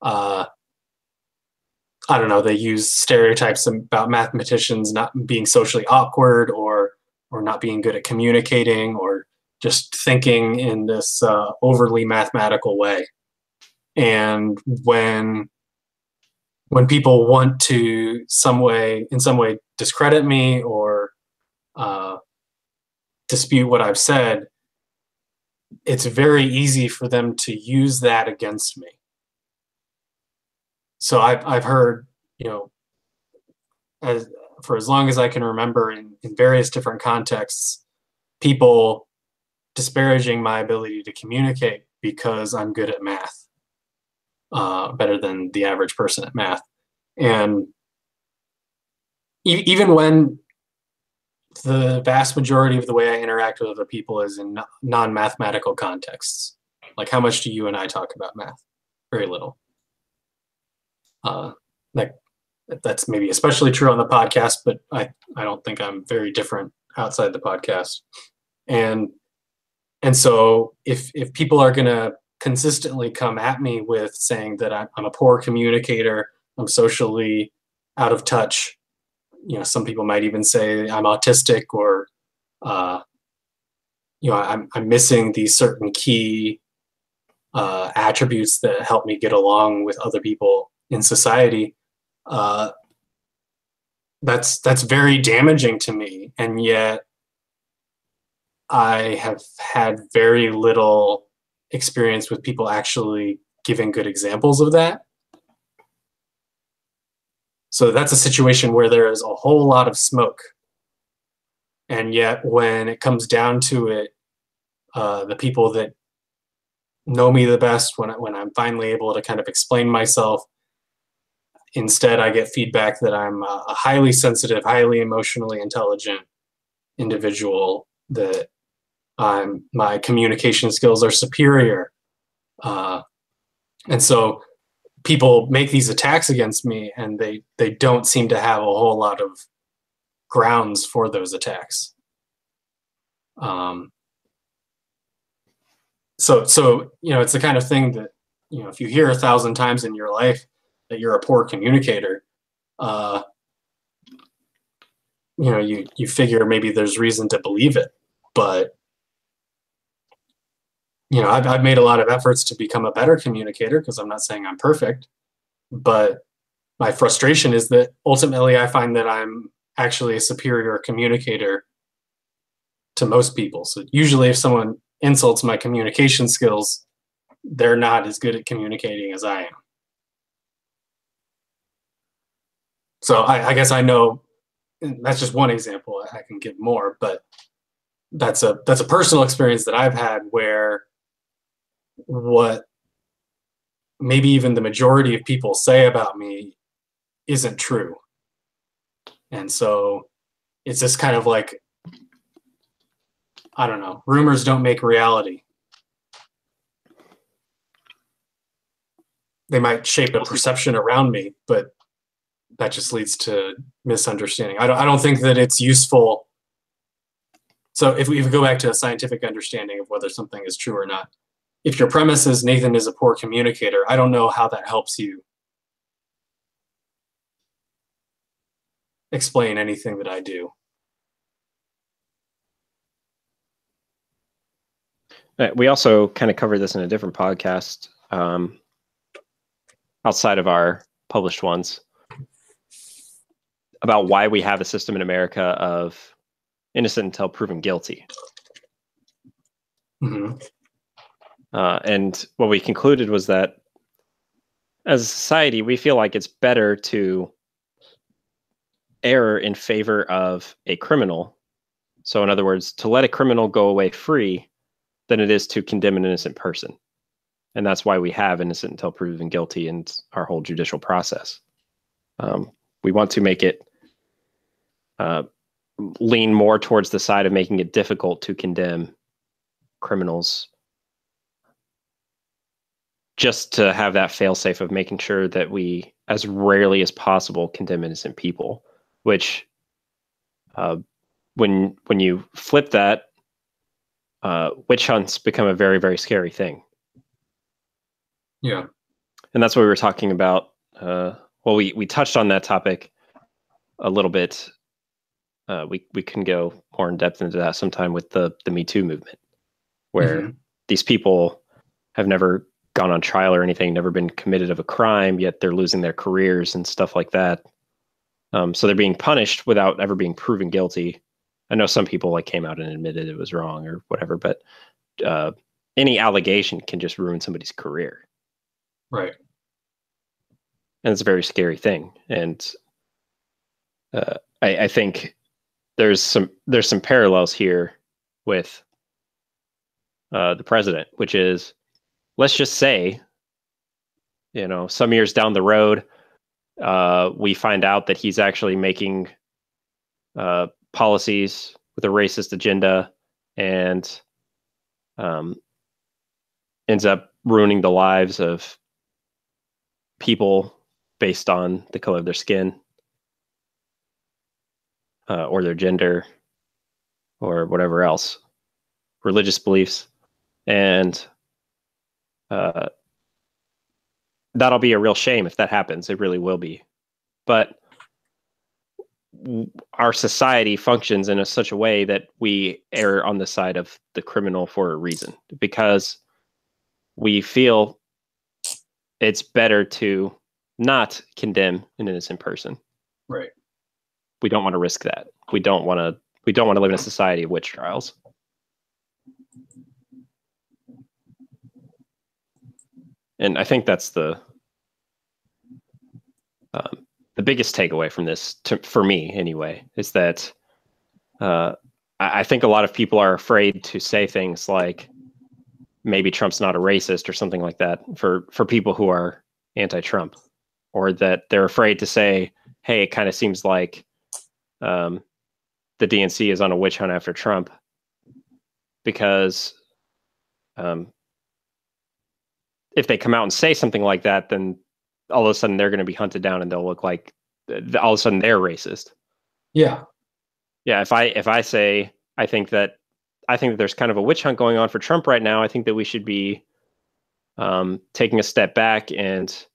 I don't know, they use stereotypes about mathematicians not being socially awkward, or not being good at communicating, or just thinking in this overly mathematical way. And when people want to in some way discredit me or dispute what I've said, it's very easy for them to use that against me. So I've heard, as for as long as I can remember in various different contexts, people disparaging my ability to communicate because I'm good at math, better than the average person at math. And even when the vast majority of the way I interact with other people is in non-mathematical contexts, like how much do you and I talk about math? Very little. Like that's maybe especially true on the podcast, but I don't think I'm very different outside the podcast. And so if people are going to consistently come at me with saying that I'm a poor communicator, I'm socially out of touch, some people might even say I'm autistic, or I'm missing these certain key attributes that help me get along with other people in society. That's very damaging to me, and yet I have had very little experience with people actually giving good examples of that. So that's a situation where there is a whole lot of smoke, and yet when it comes down to it, the people that know me the best, when I'm finally able to kind of explain myself, instead I get feedback that I'm a highly sensitive, highly emotionally intelligent individual, that my communication skills are superior. And so people make these attacks against me, and they don't seem to have a whole lot of grounds for those attacks. So it's the kind of thing that, if you hear 1,000 times in your life that you're a poor communicator, you figure maybe there's reason to believe it. But I've made a lot of efforts to become a better communicator, because I'm not saying I'm perfect, but my frustration is that ultimately I find that I'm actually a superior communicator to most people. So usually if someone insults my communication skills, they're not as good at communicating as I am. So I guess I know that's just one example. I can give more, but that's a personal experience that I've had, where what maybe even the majority of people say about me isn't true. And so it's just kind of like, I don't know, rumors don't make reality. They might shape a perception around me, but that just leads to misunderstanding. I don't think that it's useful. So if we go back to a scientific understanding of whether something is true or not, if your premise is Nathan is a poor communicator, I don't know how that helps you explain anything that I do. We also kind of covered this in a different podcast, outside of our published ones, about why we have a system in America of innocent until proven guilty. Mm-hmm. And what we concluded was that as a society, we feel like it's better to err in favor of a criminal. So in other words, to let a criminal go away free than it is to condemn an innocent person. And that's why we have innocent until proven guilty in our whole judicial process. We want to make it lean more towards the side of making it difficult to condemn criminals, just to have that fail-safe of making sure that we, as rarely as possible, condemn innocent people, which when you flip that, witch hunts become a very, very scary thing. Yeah. And that's what we were talking about. We touched on that topic a little bit. We can go more in depth into that sometime with the Me Too movement, where these people have never gone on trial or anything, never been committed of a crime, yet they're losing their careers and stuff like that. So they're being punished without ever being proven guilty. I know some people came out and admitted it was wrong or whatever, but any allegation can just ruin somebody's career. Right. And it's a very scary thing. And I think there's some parallels here with the president, which is, let's just say, some years down the road, we find out that he's actually making policies with a racist agenda and ends up ruining the lives of people based on the color of their skin or their gender or whatever else, religious beliefs. And that'll be a real shame if that happens. It really will be. But our society functions in such a way that we err on the side of the criminal for a reason, because we feel it's better to not condemn an innocent person. Right. We don't want to risk that. We don't want to live in a society of witch trials. And I think that's the biggest takeaway from this, for me anyway, is that I think a lot of people are afraid to say things like, maybe Trump's not a racist or something like that for people who are anti-Trump, or that they're afraid to say, hey, it kind of seems like the DNC is on a witch hunt after Trump, because if they come out and say something like that, then all of a sudden they're going to be hunted down and they'll look like all of a sudden they're racist. Yeah. Yeah. If I say, I think that there's kind of a witch hunt going on for Trump right now, I think that we should be taking a step back and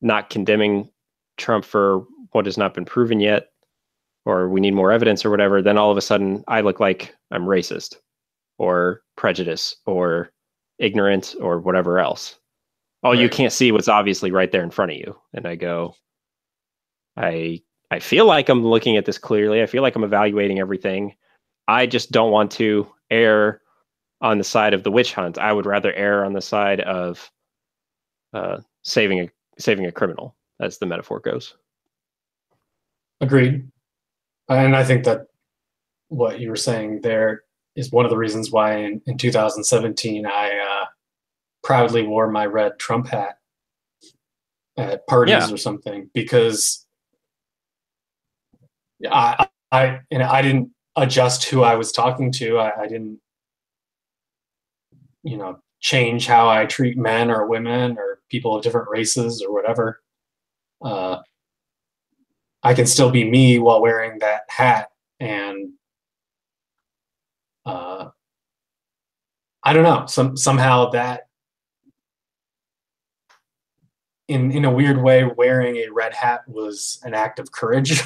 not condemning Trump for what has not been proven yet, or we need more evidence or whatever, then all of a sudden I look like I'm racist or prejudiced or ignorant or whatever else. Oh, right. You can't see what's obviously right there in front of you. And I go, I feel like I'm looking at this clearly. I feel like I'm evaluating everything. I just don't want to err on the side of the witch hunt. I would rather err on the side of saving a criminal, as the metaphor goes. Agreed. And I think that what you were saying there is one of the reasons why in 2017 I proudly wore my red Trump hat at parties or something, because I didn't adjust who I was talking to. I didn't, change how I treat men or women or people of different races or whatever. I can still be me while wearing that hat, and I don't know. Somehow that, in a weird way, wearing a red hat was an act of courage.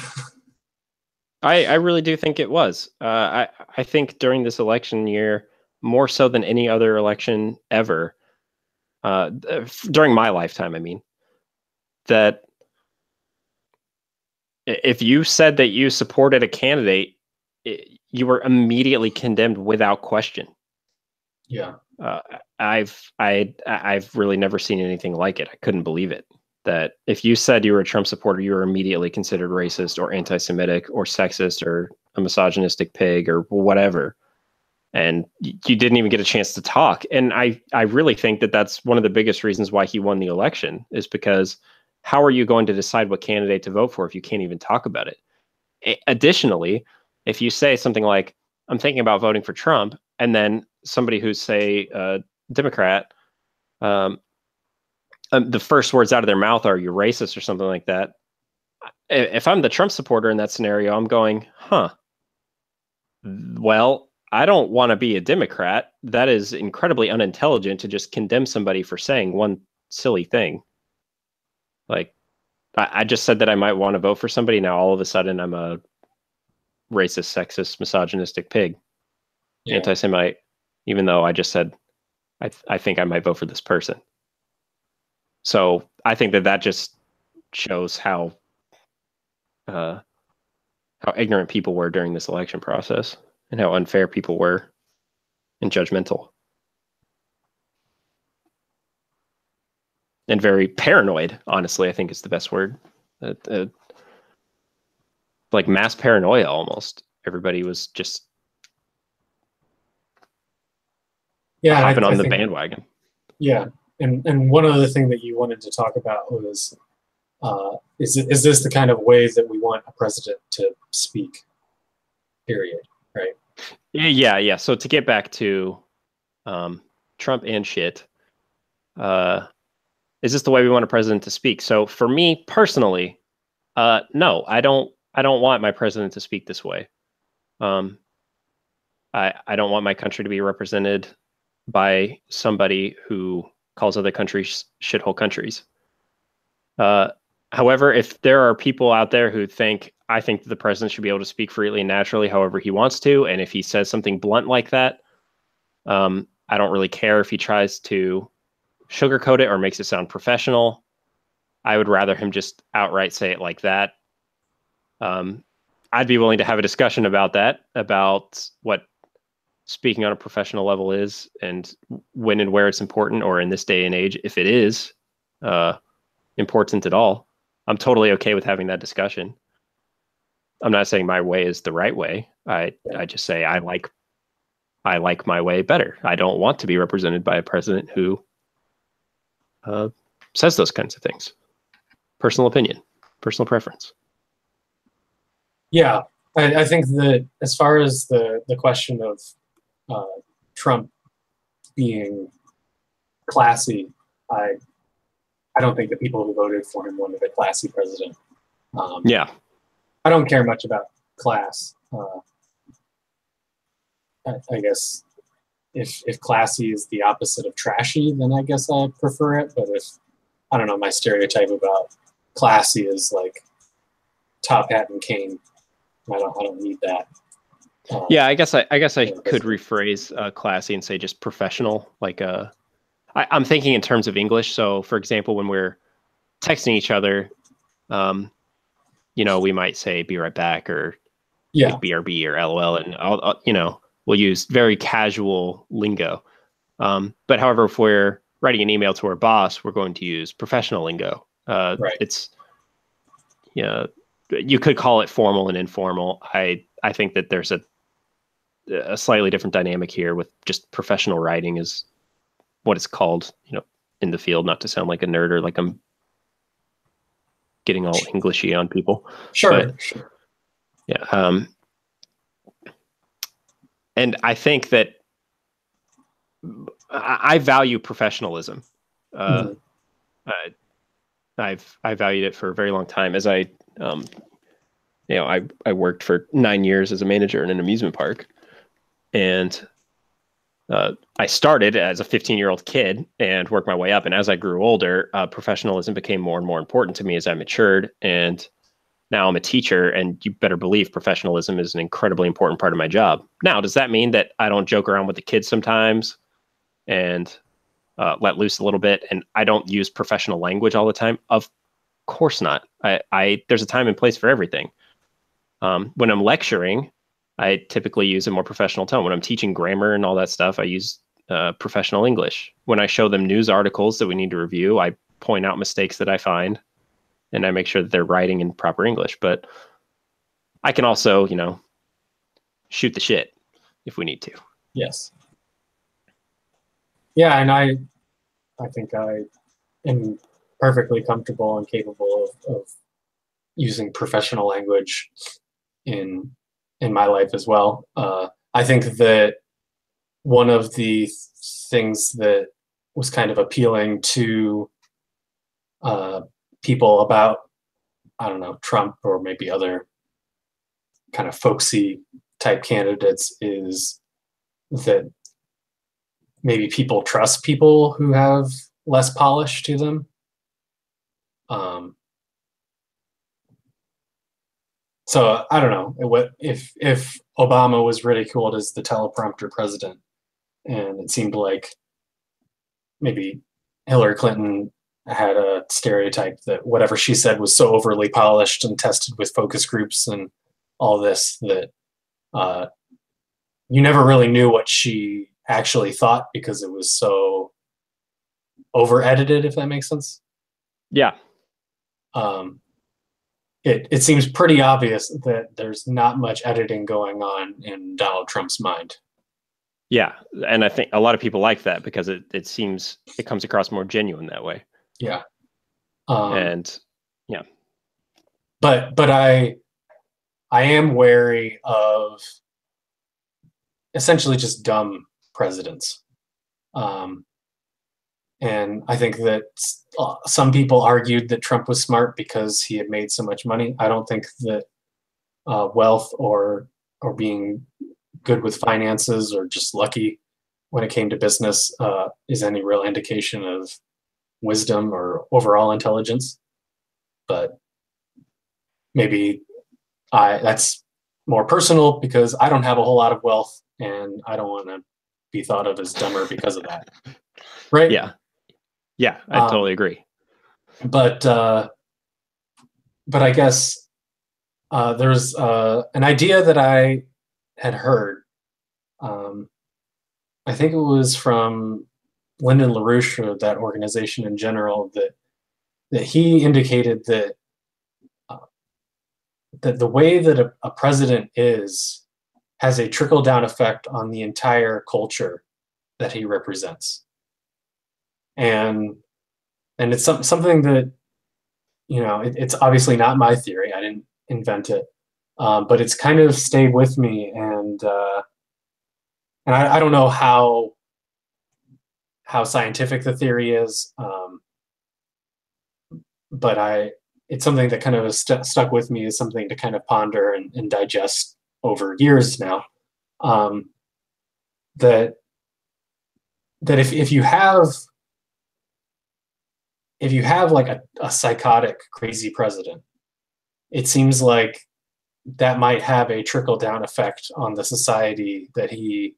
I really do think it was. I think during this election year, more so than any other election ever, during my lifetime, I mean, that if you said that you supported a candidate, you were immediately condemned without question. Yeah. I've really never seen anything like it. I couldn't believe it. That if you said you were a Trump supporter, you were immediately considered racist or anti-Semitic or sexist or a misogynistic pig or whatever. And you didn't even get a chance to talk. And I really think that that's one of the biggest reasons why he won the election, is because how are you going to decide what candidate to vote for if you can't even talk about it? Additionally, if you say something like, I'm thinking about voting for Trump, and then somebody who's, say, a Democrat, the first words out of their mouth are, you're racist or something like that. If I'm the Trump supporter in that scenario, I'm going, well, I don't want to be a Democrat. That is incredibly unintelligent to just condemn somebody for saying one silly thing. Like, I just said that I might want to vote for somebody. Now, all of a sudden, I'm a racist, sexist, misogynistic pig, anti-Semite, even though I just said I think I might vote for this person. So I think that just shows how ignorant people were during this election process and how unfair people were and judgmental. And very paranoid, honestly, I think is the best word. like mass paranoia almost. Everybody was just hopping on the bandwagon. Yeah, and one other thing that you wanted to talk about was, is this the kind of way that we want a president to speak? Period. Right. Yeah. So to get back to Trump and shit, is this the way we want a president to speak? So for me personally, no, I don't want my president to speak this way. I don't want my country to be represented by somebody who calls other countries shithole countries. However, if there are people out there who I think that the president should be able to speak freely and naturally however he wants to, and if he says something blunt like that, I don't really care if he tries to sugarcoat it or makes it sound professional. I would rather him just outright say it like that. I'd be willing to have a discussion about that, about what speaking on a professional level is and when and where it's important, or in this day and age, if it is important at all. I'm totally okay with having that discussion. I'm not saying my way is the right way. I just say I like my way better. I don't want to be represented by a president who says those kinds of things. Personal opinion, personal preference. Yeah, I think that as far as the question of Trump being classy, I don't think the people who voted for him wanted a classy president. Yeah. I don't care much about class. I guess if classy is the opposite of trashy, then I guess I prefer it. But if, I don't know, my stereotype about classy is like top hat and cane, I don't need that. Yeah, I guess I could rephrase classy and say just professional. Like I'm thinking in terms of English. So, for example, when we're texting each other, we might say "be right back" or like "BRB" or "LOL," and we'll use very casual lingo. But however, if we're writing an email to our boss, we're going to use professional lingo. Right. It's you could call it formal and informal. I think that there's a slightly different dynamic here with just professional writing is what it's called, in the field, not to sound like a nerd or like I'm getting all Englishy on people. Sure. But, yeah. And I think that I value professionalism. I've valued it for a very long time. As I worked for 9 years as a manager in an amusement park, and I started as a 15-year-old kid and worked my way up. And as I grew older, professionalism became more and more important to me as I matured. And now I'm a teacher, and you better believe professionalism is an incredibly important part of my job. Now, does that mean that I don't joke around with the kids sometimes and let loose a little bit, and I don't use professional language all the time? Of course not. There's a time and place for everything. When I'm lecturing, I typically use a more professional tone. When I'm teaching grammar and all that stuff, I use professional English. When I show them news articles that we need to review, I point out mistakes that I find, and I make sure that they're writing in proper English. But I can also, shoot the shit if we need to. Yes. Yeah, and I think I am perfectly comfortable and capable of using professional language in my life as well. I think that one of the things that was kind of appealing to people about, I don't know, Trump or maybe other kind of folksy type candidates is that maybe people trust people who have less polish to them. So I don't know if Obama was ridiculed as the teleprompter president, and it seemed like maybe Hillary Clinton had a stereotype that whatever she said was so overly polished and tested with focus groups and all this that you never really knew what she actually thought because it was so over edited, if that makes sense. Yeah. it seems pretty obvious that there's not much editing going on in Donald Trump's mind. Yeah, and I think a lot of people like that because it seems it comes across more genuine that way. Yeah. And yeah, but I am wary of essentially just dumb presidents. And I think that some people argued that Trump was smart because he had made so much money. I don't think that wealth or being good with finances or just lucky when it came to business is any real indication of wisdom or overall intelligence. But maybe that's more personal because I don't have a whole lot of wealth and I don't want to be thought of as dumber because of that. Right? Yeah, I totally agree. But I guess there's an idea that I had heard. I think it was from Lyndon LaRouche, or that organization in general, that he indicated that that the way that a president has a trickle down effect on the entire culture that he represents. And it's something that, it's obviously not my theory. I didn't invent it, but it's kind of stayed with me. And I don't know how scientific the theory is, but it's something that kind of has stuck with me as something to kind of ponder and digest over years now. That if you have like a psychotic, crazy president, it seems like that might have a trickle down effect on the society that he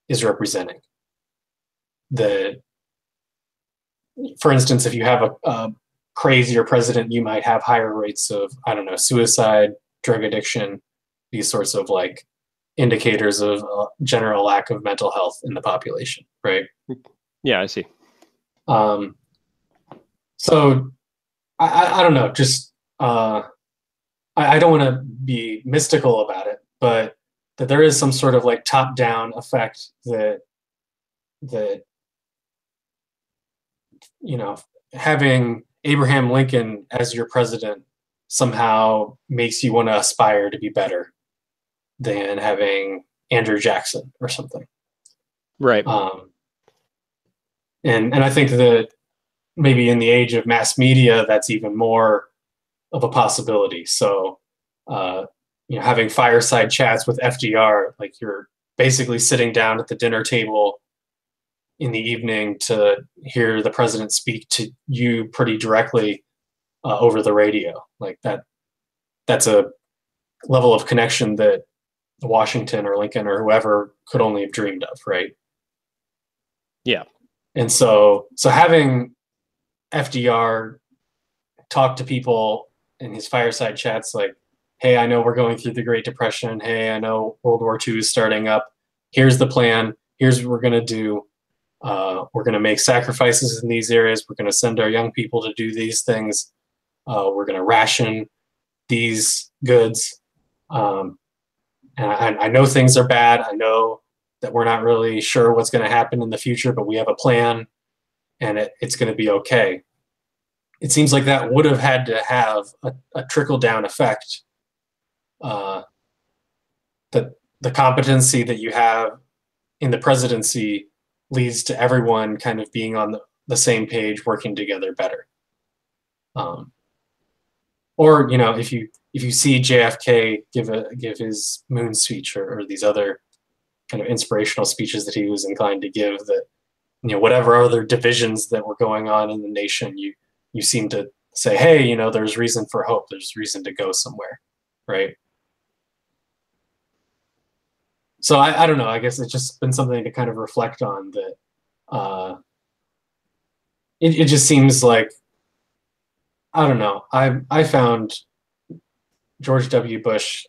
is representing. For instance, if you have a crazier president, you might have higher rates of, I don't know, suicide, drug addiction, these sorts of like indicators of general lack of mental health in the population, right? Yeah, I see. So I don't know, just I don't want to be mystical about it, but that there is some sort of like top-down effect that having Abraham Lincoln as your president somehow makes you want to aspire to be better than having Andrew Jackson or something. Right. And I think that maybe in the age of mass media, that's even more of a possibility. So, having fireside chats with FDR, like you're basically sitting down at the dinner table in the evening to hear the president speak to you pretty directly over the radio. Like that's a level of connection that Washington or Lincoln or whoever could only have dreamed of, right? Yeah. And so having FDR talk to people in his fireside chats like, hey, I know we're going through the Great Depression. Hey, I know World War II is starting up. Here's the plan. Here's what we're going to do. We're going to make sacrifices in these areas. We're going to send our young people to do these things. We're going to ration these goods. And I know things are bad. I know that we're not really sure what's going to happen in the future, but we have a plan and it's going to be okay. It seems like that would have had to have a trickle-down effect. That the competency that you have in the presidency leads to everyone kind of being on the same page, working together better. Or if you see JFK give his moon speech or these other kind of inspirational speeches that he was inclined to give, that whatever other divisions that were going on in the nation, you seem to say, hey, there's reason for hope. There's reason to go somewhere, right? So I don't know. I guess it's just been something to kind of reflect on, that it just seems like, I don't know. I found George W. Bush,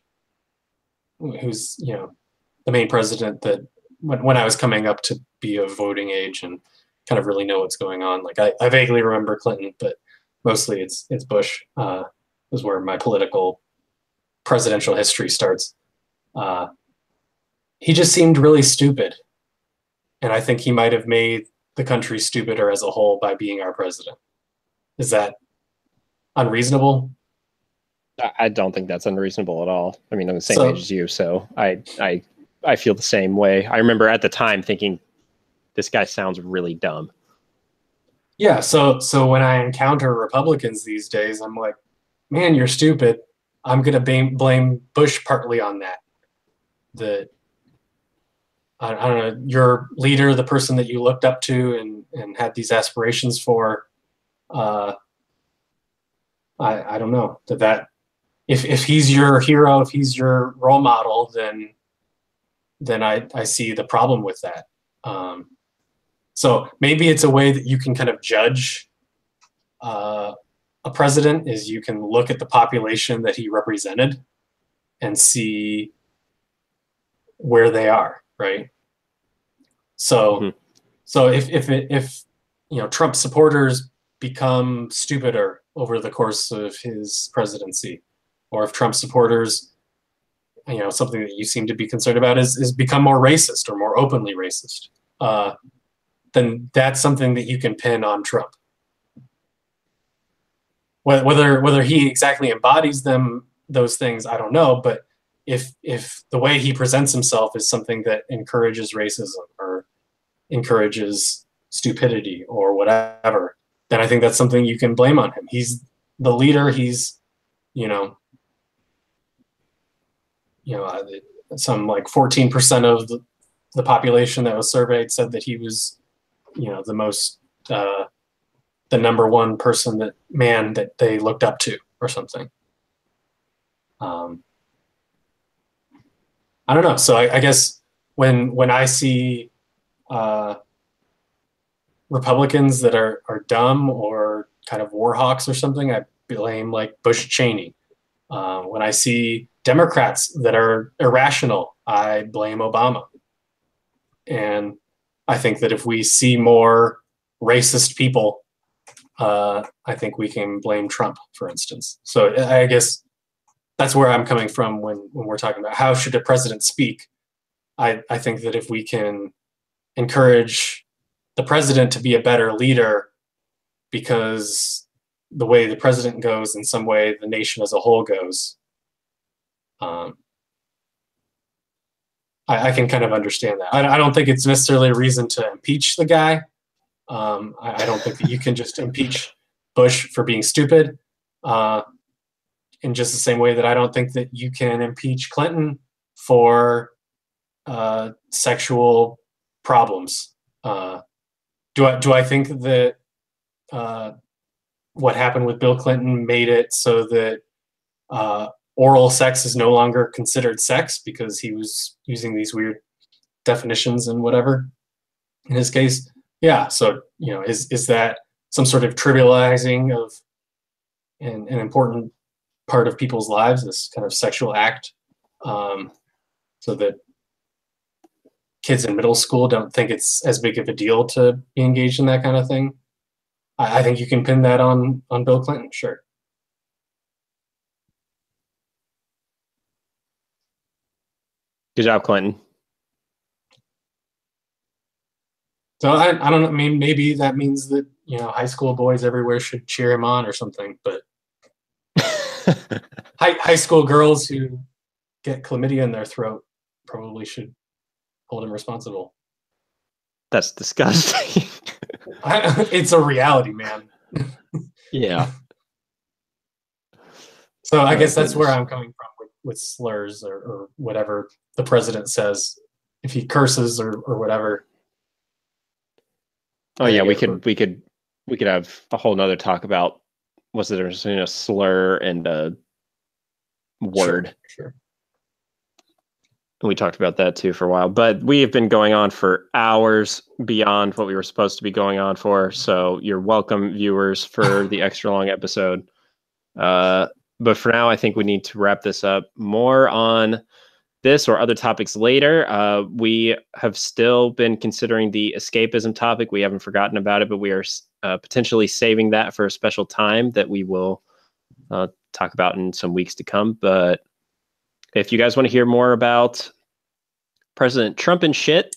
who's the main president, that when I was coming up to be of voting age and kind of really know what's going on. Like I vaguely remember Clinton, but mostly it's Bush. is where my political presidential history starts. He just seemed really stupid. And I think he might have made the country stupider as a whole by being our president. Is that unreasonable? I don't think that's unreasonable at all. I mean, I'm the same So- age as you, so I feel the same way. I remember at the time thinking, this guy sounds really dumb. Yeah, so when I encounter Republicans these days, I'm like, man, you're stupid. I'm gonna blame Bush partly on that. I don't know, your leader, the person that you looked up to and had these aspirations for. I don't know that if he's your hero, if he's your role model, then I see the problem with that. So maybe it's a way that you can kind of judge a president is you can look at the population that he represented and see where they are, right? So so if Trump supporters become stupider over the course of his presidency, or if Trump supporters, something that you seem to be concerned about is become more racist or more openly racist, then that's something that you can pin on Trump. Whether he exactly embodies those things, I don't know. But if the way he presents himself is something that encourages racism or encourages stupidity or whatever, then I think that's something you can blame on him. He's the leader. He's, some like 14% of the population that was surveyed said that he was, the most, the number one person that they looked up to or something. I don't know. So I guess when I see Republicans that are dumb or kind of war hawks or something, I blame like Bush Cheney. When I see Democrats that are irrational, I blame Obama. And I think that if we see more racist people, I think we can blame Trump, for instance. So I guess that's where I'm coming from when we're talking about how should a president speak. I think that if we can encourage the president to be a better leader, because the way the president goes, in some way, the nation as a whole goes. I can kind of understand that. I don't think it's necessarily a reason to impeach the guy. I don't think that you can just impeach Bush for being stupid. In just the same way that I don't think that you can impeach Clinton for sexual problems. Do I think that what happened with Bill Clinton made it so that oral sex is no longer considered sex because he was using these weird definitions and whatever in his case? Yeah. So, is that some sort of trivializing of an important part of people's lives, this kind of sexual act, so that kids in middle school don't think it's as big of a deal to be engaged in that kind of thing? I think you can pin that on Bill Clinton, sure. Good job, Clinton. So I don't know. I mean, maybe that means that high school boys everywhere should cheer him on or something. But high school girls who get chlamydia in their throat probably should hold him responsible. That's disgusting. It's a reality, man. Yeah. So I guess that's where I'm coming from with slurs or whatever the president says. If he curses or whatever. Oh yeah, we could have a whole nother talk about what's the difference between a slur and a word. Sure. And we talked about that too for a while, but we have been going on for hours beyond what we were supposed to be going on for. So you're welcome, viewers, for the extra long episode. But for now, I think we need to wrap this up. More on this or other topics later. We have still been considering the escapism topic. We haven't forgotten about it, but we are potentially saving that for a special time that we will talk about in some weeks to come. But if you guys want to hear more about President Trump and shit,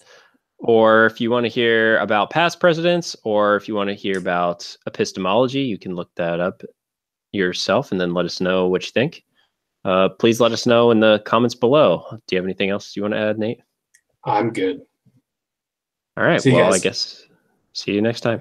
or if you want to hear about past presidents, or if you want to hear about epistemology, you can look that up yourself and then let us know what you think. Please let us know in the comments below. Do you have anything else you want to add, Nate? I'm good. All right. See you Well, guys. I guess see you next time.